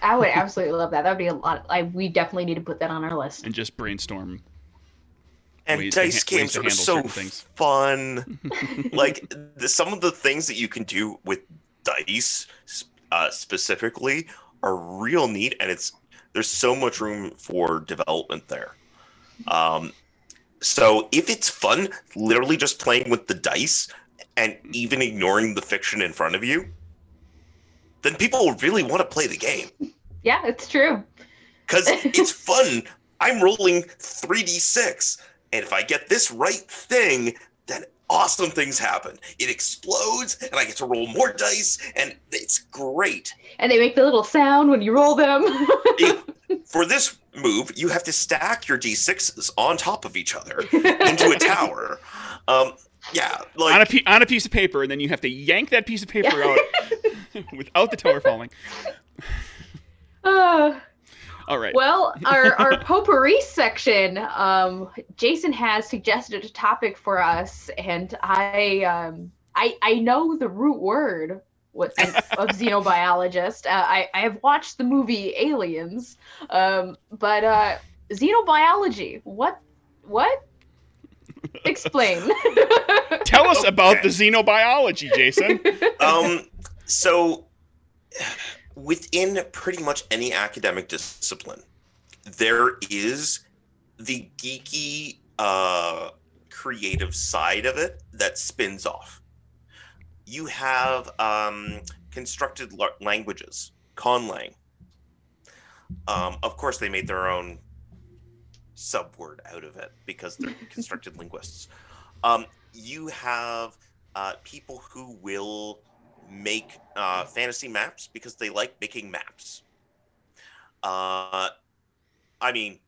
I would absolutely love that. That would be a lot. We definitely need to put that on our list. And just brainstorm And dice games are so fun. Like some of the things that you can do with dice specifically are real neat, and there's so much room for development there. So if it's fun, literally just playing with the dice and even ignoring the fiction in front of you, then people really want to play the game. Yeah, it's true. Because it's fun. I'm rolling 3d6, and if I get this right thing, then awesome things happen. It explodes, and I get to roll more dice, and it's great. And they make the little sound when you roll them. For this move, you have to stack your d6s on top of each other into a tower. Yeah, like on a piece of paper, and then you have to yank that piece of paper out without the tower falling. All right. Well, our potpourri section, Jason has suggested a topic for us, and I know the root word of xenobiologist. I have watched the movie Aliens, but xenobiology, what? Explain. Tell us about the xenobiology, Jason. So within pretty much any academic discipline, there is the geeky creative side of it that spins off. You have constructed languages, conlang. Of course, they made their own subword out of it because they're constructed linguists. You have people who will make fantasy maps because they like making maps. I mean,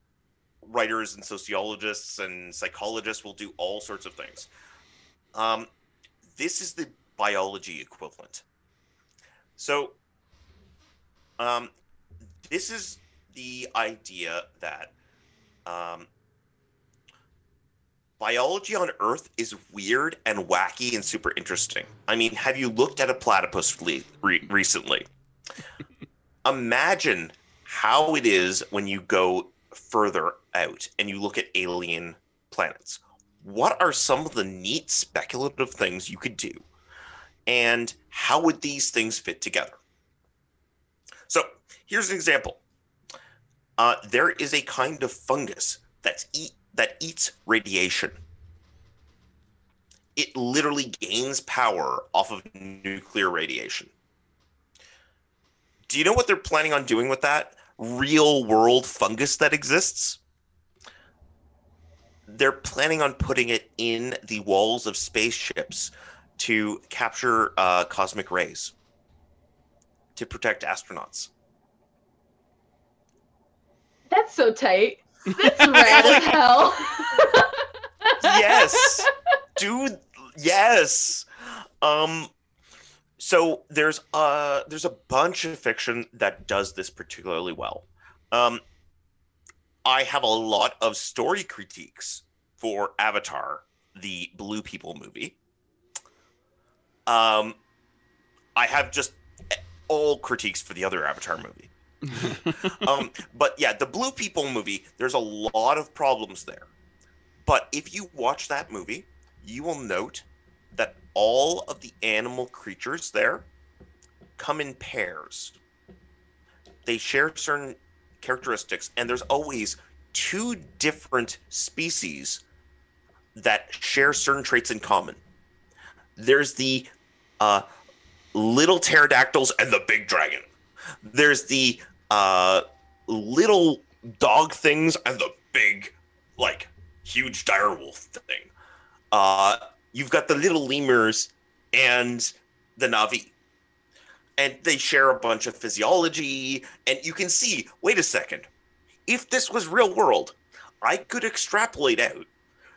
writers and sociologists and psychologists will do all sorts of things. This is the biology equivalent. So this is the idea that biology on Earth is weird and wacky and super interesting. I mean, have you looked at a platypus recently? Imagine how it is when you go further out and you look at alien planets. What are some of the neat speculative things you could do? And how would these things fit together? So here's an example. There is a kind of fungus that eats radiation. It literally gains power off of nuclear radiation. Do you know what they're planning on doing with that real world fungus that exists? They're planning on putting it in the walls of spaceships to capture cosmic rays to protect astronauts. That's so tight. That's rad as hell. Yes, dude. Yes. So there's a bunch of fiction that does this particularly well. I have a lot of story critiques for Avatar, the Blue People movie. I have just all critiques for the other Avatar movie. But yeah, the Blue People movie, there's a lot of problems there. But if you watch that movie, you will note that all of the animal creatures there come in pairs. They share certain characteristics, and there's always two different species that share certain traits in common. There's the little pterodactyls and the big dragon. There's the little dog things and the big, like, huge direwolf thing. You've got the little lemurs and the Na'vi. And they share a bunch of physiology. And you can see, wait a second, if this was real world, I could extrapolate out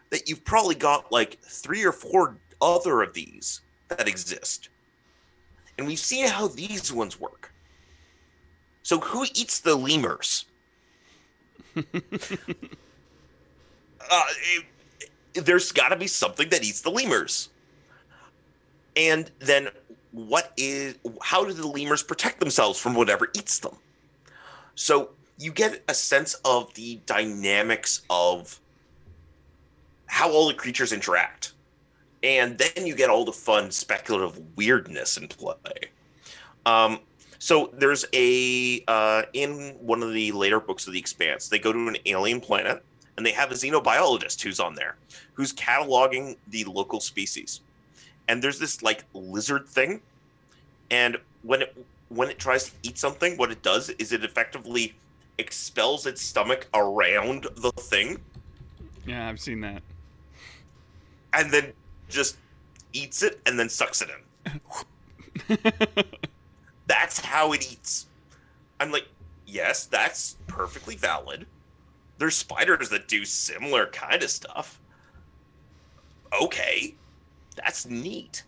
that you've probably got like 3 or 4 other of these that exist. And we've seen how these ones work. So who eats the lemurs? There's got to be something that eats the lemurs. And then how do the lemurs protect themselves from whatever eats them? So you get a sense of the dynamics of how all the creatures interact. And then you get all the fun speculative weirdness in play. So there's in one of the later books of The Expanse, they go to an alien planet, and they have a xenobiologist who's on there, who's cataloging the local species. And there's this like lizard thing, and when it tries to eat something, what it does is it effectively expels its stomach around the thing. Yeah, I've seen that. And then just eats it and then sucks it in. That's how it eats. I'm like, yes, that's perfectly valid. There's spiders that do similar kind of stuff. Okay, that's neat.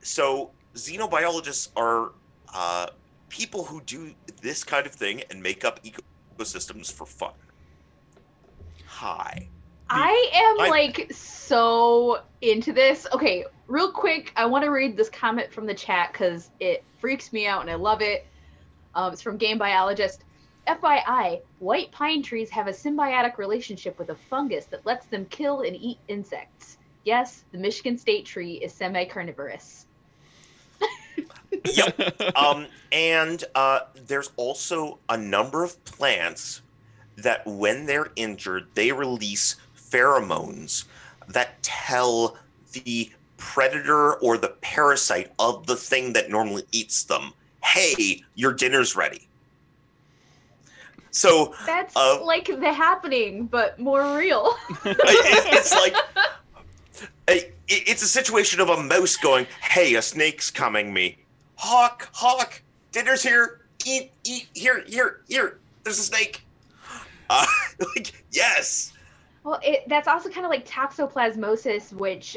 So xenobiologists are people who do this kind of thing and make up ecosystems for fun. Hi. I am like so into this. Okay, real quick, I want to read this comment from the chat because it freaks me out and I love it. It's from Game Biologist. FYI, white pine trees have a symbiotic relationship with a fungus that lets them kill and eat insects. Yes, the Michigan State tree is semi-carnivorous. Yep. And there's also a number of plants that when they're injured, they release pheromones that tell the predator or the parasite of the thing that normally eats them, hey, your dinner's ready. So that's like The Happening, but more real. It's like it's a situation of a mouse going, hey, a snake's coming me. Hawk, dinner's here. Eat, here. There's a snake. Like, yes. Well, that's also kind of like toxoplasmosis, which,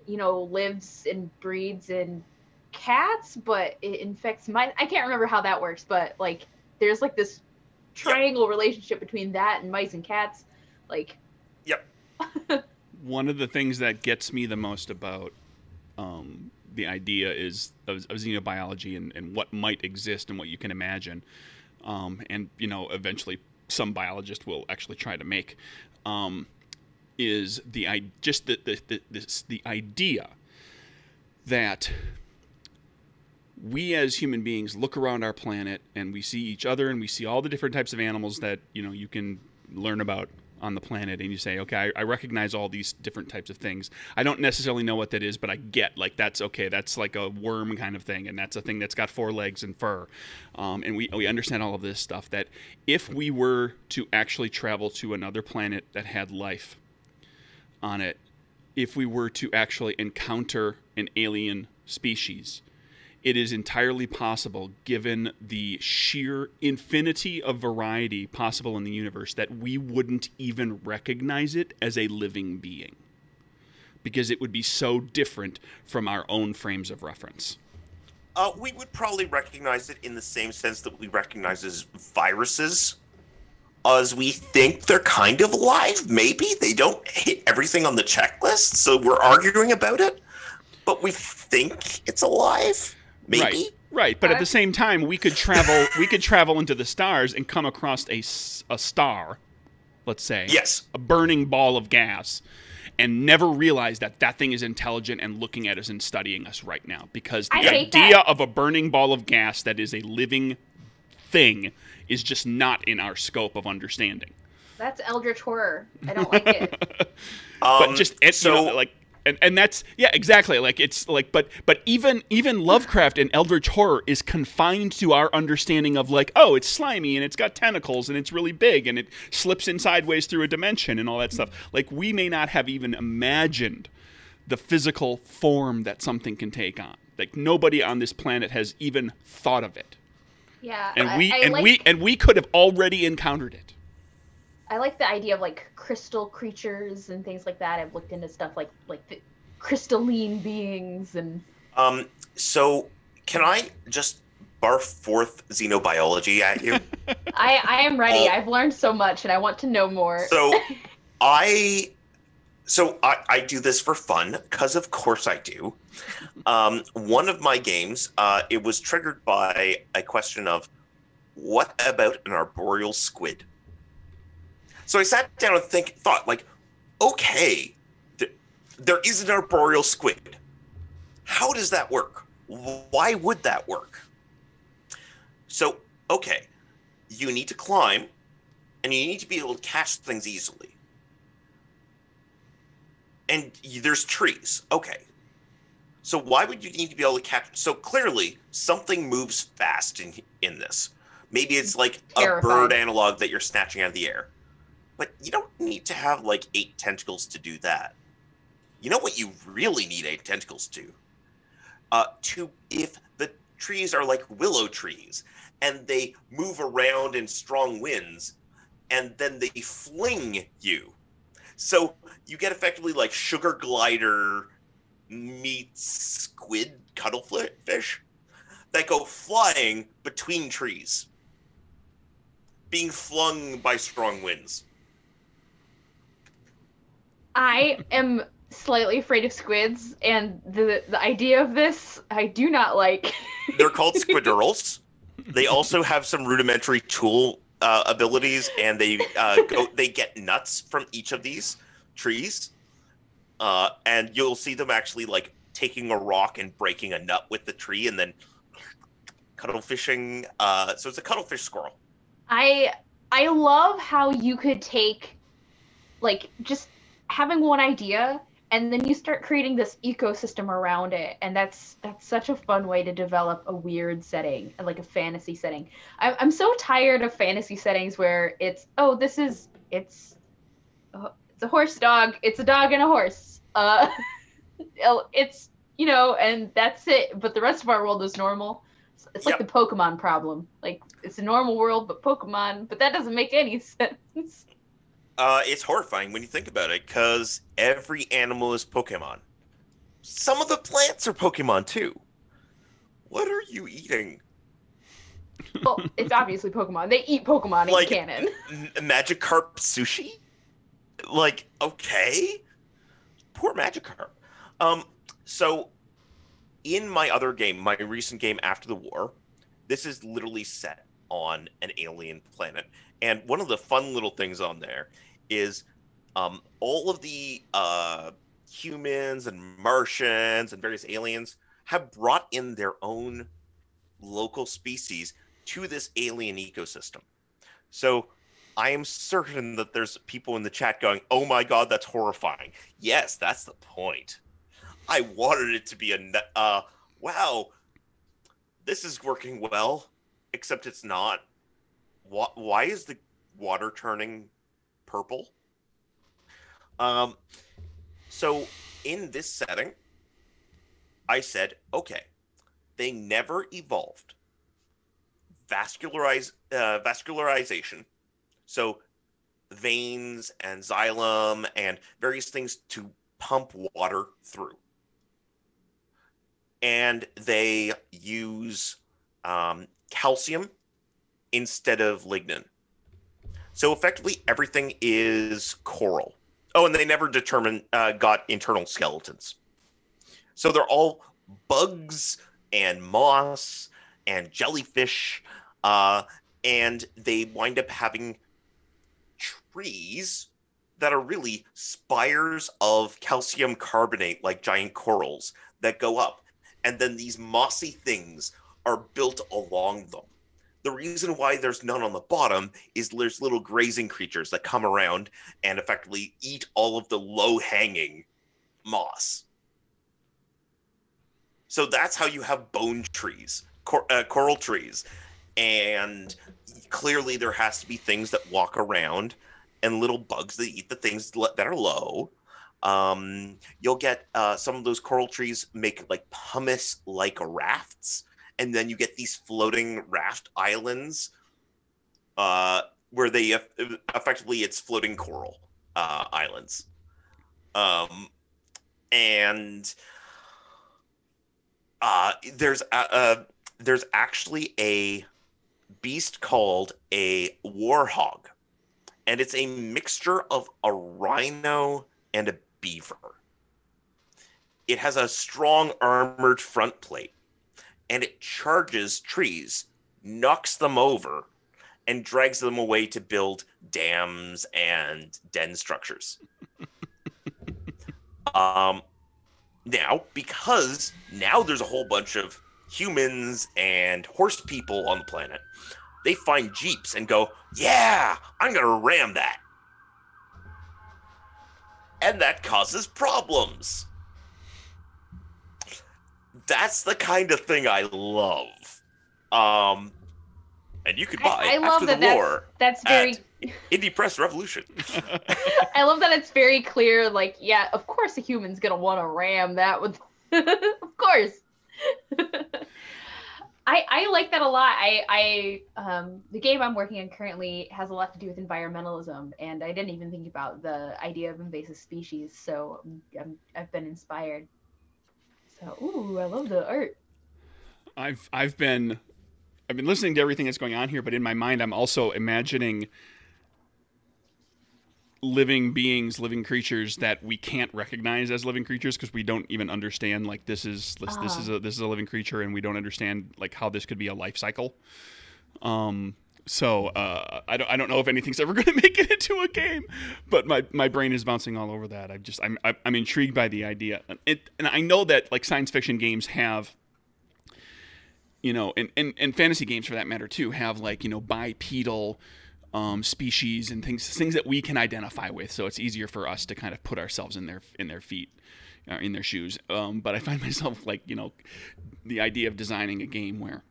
lives and breeds in cats, but it infects mice. I can't remember how that works, but like, there's like this triangle relationship between that and mice and cats. Like, yep. One of the things that gets me the most about the idea is of xenobiology and what might exist and what you can imagine, and eventually some biologist will actually try to make, is the idea that we as human beings look around our planet and we see each other and we see all the different types of animals that you can learn about on the planet, and you say, okay, I recognize all these different types of things. I don't necessarily know what that is, but I get, like, that's okay. That's like a worm kind of thing, and that's a thing that's got 4 legs and fur. And we understand all of this stuff, that if we were to actually travel to another planet that had life on it, if we were to actually encounter an alien species, it is entirely possible, given the sheer infinity of variety possible in the universe, that we wouldn't even recognize it as a living being, because it would be so different from our own frames of reference. We would probably recognize it in the same sense that we recognize as viruses, as we think they're kind of alive. Maybe they don't hit everything on the checklist, so we're arguing about it, but we think it's alive. Maybe. Right. But at the same time, we could travel. We could travel into the stars and come across a star, let's say. Yes. A burning ball of gas, and never realize that that thing is intelligent and looking at us and studying us right now. Because the idea of a burning ball of gas that is a living thing is just not in our scope of understanding. That's eldritch horror. I don't like it. But just And that's, yeah, exactly. Like, it's like, but even Lovecraft and eldritch horror is confined to our understanding of, like, oh, it's slimy and it's got tentacles and it's really big and it slips in sideways through a dimension and all that stuff. Like, we may not have even imagined the physical form that something can take on. Like, nobody on this planet has even thought of it. Yeah. And we could have already encountered it. I like the idea of like crystal creatures and things like that. I've looked into stuff like the crystalline beings and. So can I just barf forth xenobiology at you? I am ready. I've learned so much and I want to know more. So I do this for fun, because of course I do. One of my games, it was triggered by a question of, what about an arboreal squid? So I sat down and thought, like, okay, there is an arboreal squid. How does that work? Why would that work? So, okay, you need to climb, and you need to be able to catch things easily. And there's trees. Okay. So why would you need to be able to catch? So clearly, something moves fast in this. Maybe it's like a bird analog that you're snatching out of the air. But you don't need to have like 8 tentacles to do that. You know what you really need 8 tentacles to? If the trees are like willow trees and they move around in strong winds and then they fling you. So you get effectively like sugar glider meets squid cuttlefish that go flying between trees, being flung by strong winds. I am slightly afraid of squids, and the idea of this I do not like. They're called squidurals. They also have some rudimentary tool abilities, and they get nuts from each of these trees, and you'll see them actually like taking a rock and breaking a nut with the tree, and then cuttlefishing. So it's a cuttlefish squirrel. I love how you could take like just having one idea and then you start creating this ecosystem around it, and that's such a fun way to develop a weird setting, like a fantasy setting. I'm so tired of fantasy settings where it's it's a horse dog, it's a dog and a horse, it's and that's it, but the rest of our world is normal. It's like the Pokemon problem, like it's a normal world but Pokemon, but that doesn't make any sense. It's horrifying when you think about it, because every animal is Pokemon. Some of the plants are Pokemon too. What are you eating? Well, it's obviously Pokemon. They eat Pokemon in canon. Magikarp sushi? Like, okay. Poor Magikarp. So, in my other game, my recent game After the War, this is literally set on an alien planet. And one of the fun little things on there is all of the humans and Martians and various aliens have brought in their own local species to this alien ecosystem. So I am certain that there's people in the chat going, oh my God, that's horrifying. Yes, that's the point. I wanted it to be wow, this is working well, except it's not. Why is the water turning purple? So in this setting, I said, okay, they never evolved vascularization. So veins and xylem and various things to pump water through. And they use calcium instead of lignin. So effectively everything is coral. Oh, and they never got internal skeletons. So they're all bugs and moss and jellyfish, and they wind up having trees that are really spires of calcium carbonate, like giant corals that go up. And then these mossy things are built along them. The reason why there's none on the bottom is there's little grazing creatures that come around and effectively eat all of the low-hanging moss. So that's how you have bone trees, coral trees. And clearly there has to be things that walk around and little bugs that eat the things that are low. You'll get some of those coral trees make like pumice-like rafts. And then you get these floating raft islands where they effectively it's floating coral islands. And there's actually a beast called a warhog. And it's a mixture of a rhino and a beaver. It has a strong armored front plate. And it charges trees, knocks them over, and drags them away to build dams and den structures. Now, because now there's a whole bunch of humans and horse people on the planet, they find Jeeps and go, yeah, I'm going to ram that. And that causes problems. That's the kind of thing I love. And you could buy I love After the War that's very Indie Press Revolution. I love that it's very clear, like, yeah, of course a human's gonna want to ram that with of course. I like that a lot. The game I'm working on currently has a lot to do with environmentalism, and I didn't even think about the idea of invasive species, so I've been inspired. So, ooh, I love the art. I've been listening to everything that's going on here, but in my mind, I'm also imagining living beings, living creatures that we can't recognize as living creatures because we don't even understand. Like this is a living creature, and we don't understand like how this could be a life cycle. So I don't know if anything's ever going to make it into a game, but my brain is bouncing all over that. I'm intrigued by the idea, and I know that like science fiction games have, you know, and fantasy games for that matter too, have like, you know, bipedal species and things that we can identify with, so it's easier for us to kind of put ourselves in their feet, in their shoes. But I find myself like, you know, the idea of designing a game where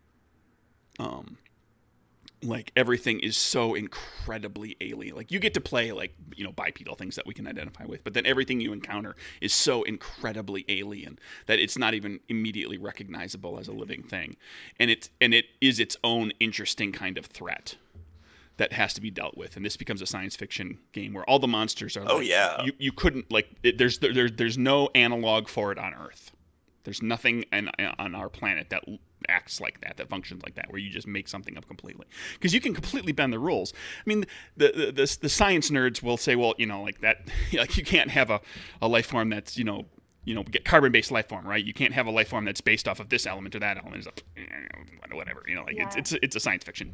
like everything is so incredibly alien. Like you get to play like, you know, bipedal things that we can identify with, but then everything you encounter is so incredibly alien that it's not even immediately recognizable as a living thing. And it is its own interesting kind of threat that has to be dealt with. And this becomes a science fiction game where all the monsters are you couldn't like there's no analog for it on Earth. There's nothing on our planet that acts like that functions like that, where you just make something up completely, because you can completely bend the rules. I mean, the science nerds will say, well, you know, like that, like you can't have a life form that's, you know, get carbon-based life form, right? You can't have a life form that's based off of this element or that element. Whatever, you know, like it's a science fiction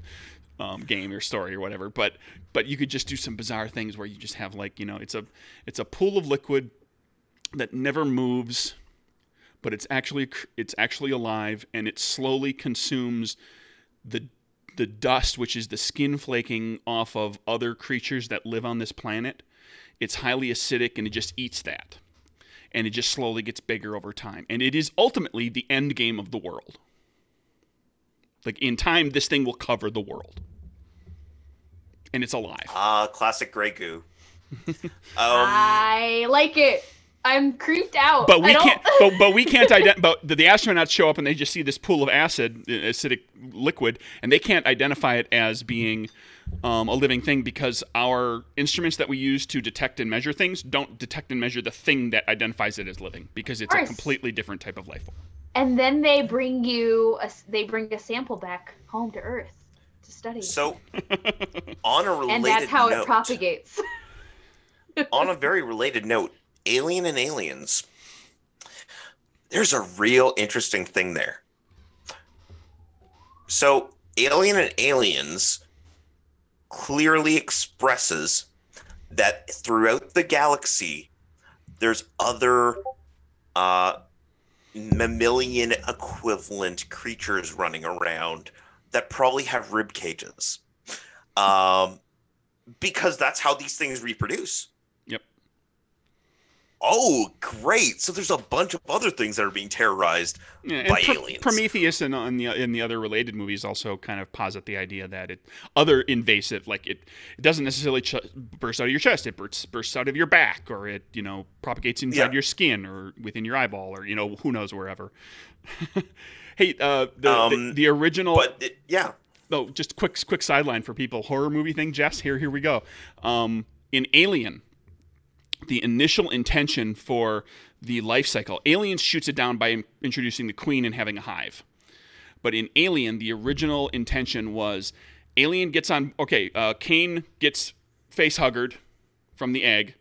game or story or whatever. But you could just do some bizarre things where you just have like, you know, it's a pool of liquid that never moves, but it's actually alive, and it slowly consumes the dust, which is the skin flaking off of other creatures that live on this planet. It's highly acidic, and it just eats that, and it just slowly gets bigger over time, and it is ultimately the end game of the world. Like in time, this thing will cover the world, and it's alive. Classic Grey Goo. I like it. I'm creeped out. But we can't. But we can't identify. But the astronauts show up and they just see this pool of acidic liquid, and they can't identify it as being a living thing, because our instruments that we use to detect and measure things don't detect and measure the thing that identifies it as living, because it's a completely different type of life form. And then they bring a sample back home to Earth to study. So, on a related note, and that's how it propagates. On a very related note, Alien and Aliens. There's a real interesting thing there. So, Alien and Aliens clearly expresses that throughout the galaxy, there's other mammalian equivalent creatures running around that probably have rib cages. Because that's how these things reproduce. Oh, great! So there's a bunch of other things that are being terrorized by aliens. Prometheus and in the other related movies also kind of posit the idea that other invasive, like it doesn't necessarily burst out of your chest. It bursts out of your back, or it, you know, propagates inside your skin or within your eyeball, or, you know, who knows, wherever. Hey, the original. But Oh, just quick sideline for people. Horror movie thing, Jess. Here we go. In Alien, the initial intention for the life cycle, Aliens shoots it down by introducing the queen and having a hive. But in Alien, the original intention was Alien gets on. Okay, Kane gets face huggered from the egg.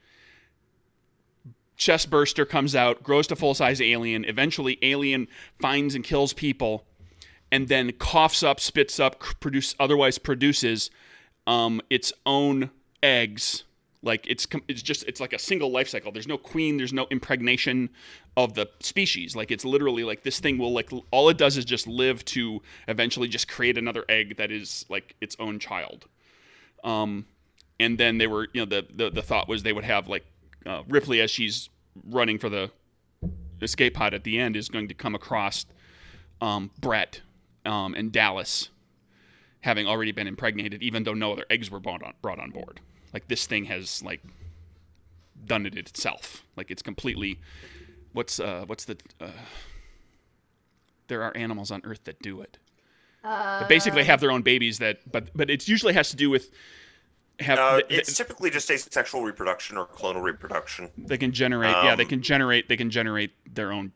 Chest burster comes out, grows to full size alien. Eventually, Alien finds and kills people, and then coughs up, spits up, produces its own eggs Like it's like a single life cycle. There's no queen. There's no impregnation of the species. Like it's literally like this thing will like all it does is just live to eventually just create another egg that is like its own child. And then they were the thought was they would have like Ripley as she's running for the escape pod at the end is going to come across Brett and Dallas having already been impregnated, even though no other eggs were brought on board. Like this thing has like done it itself. Like it's completely. What's the? There are animals on Earth that do it. That basically have their own babies. But it usually has to do with. It's typically just asexual reproduction or clonal reproduction. They can generate. They can generate their own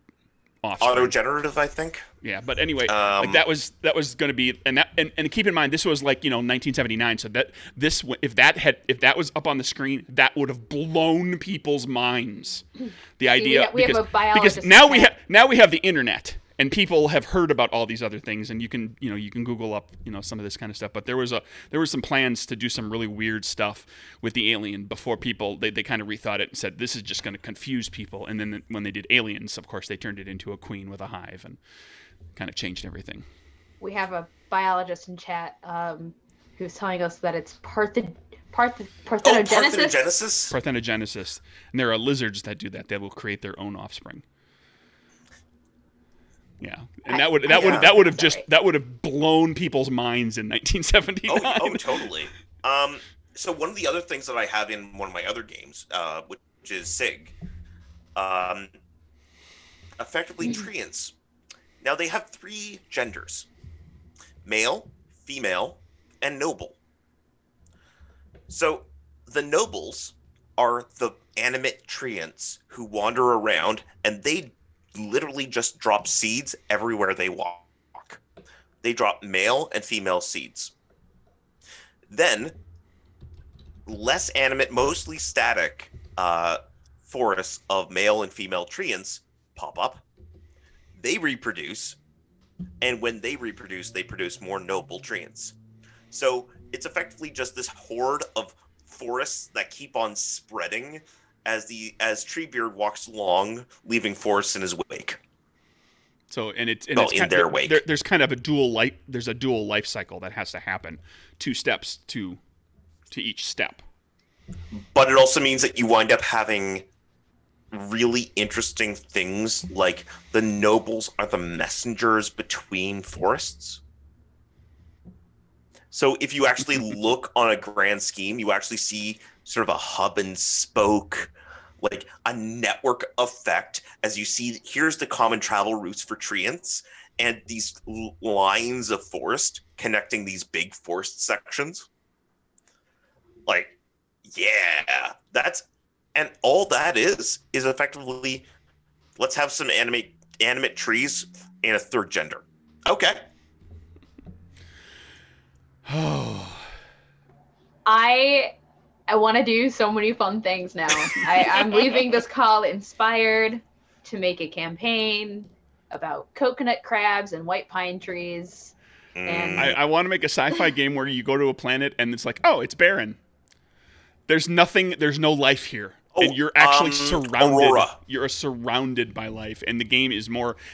offspring. Autogenerative, I think. Yeah, but anyway, like that was going to be, and keep in mind this was like 1979, so that if that was up on the screen, that would have blown people's minds. The idea we have a biologist because now we have the internet. And people have heard about all these other things, and you can Google up some of this kind of stuff. But there were some plans to do some really weird stuff with the alien before people they kind of rethought it and said this is just going to confuse people. And then when they did Aliens, of course, they turned it into a queen with a hive and kind of changed everything. We have a biologist in chat who's telling us that it's parthenogenesis. Parthenogenesis, and there are lizards that do that. They will create their own offspring. Yeah, and that would have blown people's minds in 1979. Oh, totally. So one of the other things that I have in one of my other games, which is SIG, effectively treants. Now they have 3 genders: male, female, and noble. So the nobles are the animate treants who wander around, and they literally just drop seeds everywhere they walk. They drop male and female seeds. Then, less animate, mostly static forests of male and female treants pop up. They reproduce, and when they reproduce, they produce more noble treants. So it's effectively just this horde of forests that keep on spreading as Treebeard walks along, leaving forests in his wake. So in their wake. There's kind of a dual life cycle that has to happen, 2 steps to each step. But it also means that you wind up having really interesting things like the nobles are the messengers between forests. So if you actually look on a grand scheme, you actually see sort of a hub and spoke, like a network effect, as you see here's the common travel routes for treants and these lines of forest connecting these big forest sections. Like, yeah, and all that is effectively, let's have some animate trees and a 3rd gender. Okay. I want to do so many fun things now. I'm leaving this call inspired to make a campaign about coconut crabs and white pine trees. And I want to make a sci-fi game where you go to a planet and it's like, oh, it's barren. There's no life here. And you're actually surrounded. Aurora. You're surrounded by life. And the game is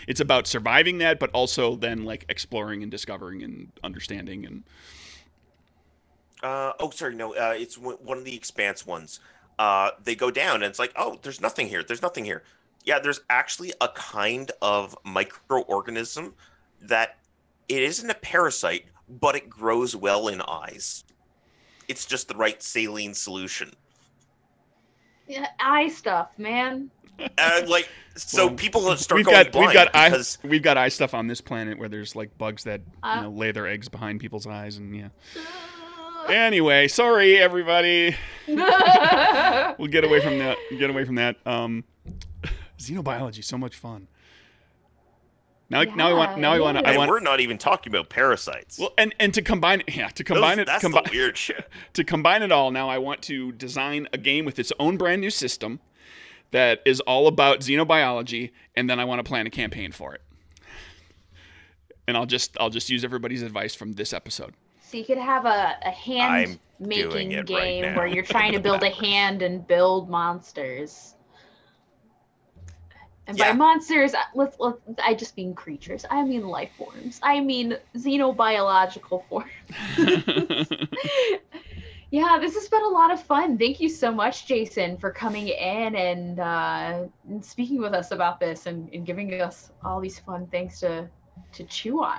it's about surviving that, but also then like exploring and discovering and understanding and... it's one of the Expanse ones. They go down and it's like, oh, there's nothing here. Yeah, there's actually a kind of microorganism that it isn't a parasite, but it grows well in eyes. It's just the right saline solution. Yeah, eye stuff, man. People start going blind. We've got eye stuff on this planet where there's like bugs that lay their eggs behind people's eyes, and yeah. Anyway, sorry everybody. We'll get away from that. Xenobiology, so much fun. Now I want. We're not even talking about parasites. Well, and to combine it, the weird shit. To combine it all, now I want to design a game with its own brand new system that is all about xenobiology, and then I want to plan a campaign for it. And I'll just use everybody's advice from this episode. So you could have a hand making game right where you're trying to build a hand and build monsters. And by monsters, I just mean creatures. I mean life forms. I mean xenobiological forms. Yeah, this has been a lot of fun. Thank you so much, Jason, for coming in and speaking with us about this and giving us all these fun things to chew on.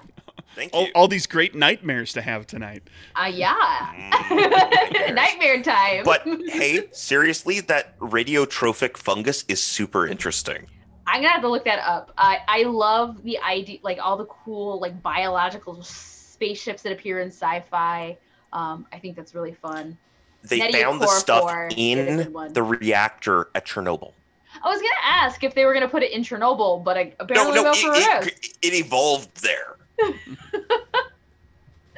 Thank you. All these great nightmares to have tonight. Nightmare time. But hey, seriously, that radiotrophic fungus is super interesting. I'm gonna have to look that up. I love the idea, like all the cool like biological spaceships that appear in sci-fi. I think that's really fun. They found the stuff in the reactor at Chernobyl. I was gonna ask if they were gonna put it in Chernobyl, but apparently it evolved there.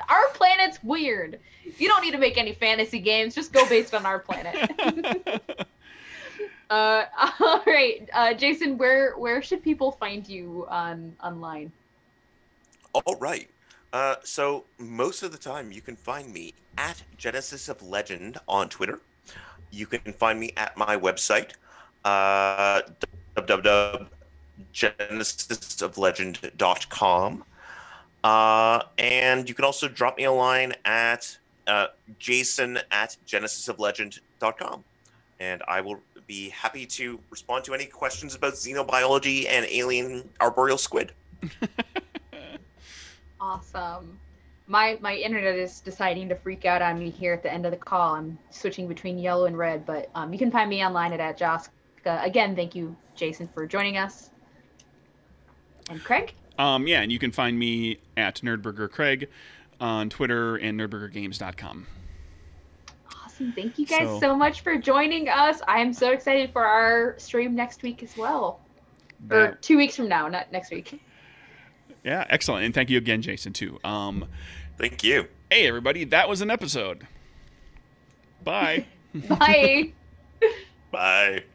Our planet's weird. You don't need to make any fantasy games. Just go based on our planet. All right, Jason, where should people find you online? All right. So most of the time you can find me at Genesis of Legend on Twitter. You can find me at my website, www.genesisoflegend.com. And you can also drop me a line at jason@genesisoflegend.com. And I will be happy to respond to any questions about xenobiology and alien arboreal squid. Awesome. My internet is deciding to freak out on me here at the end of the call. I'm switching between yellow and red, but you can find me online at @Joska. Again, thank you, Jason, for joining us. And Craig? Yeah, and you can find me at Nerdburger Craig on Twitter and nerdburgergames.com. Awesome. Thank you guys so much for joining us. I am so excited for our stream next week as well. Or 2 weeks from now, not next week. Yeah, excellent. And thank you again, Jason, too. Thank you. Hey, everybody. That was an episode. Bye. Bye. Bye.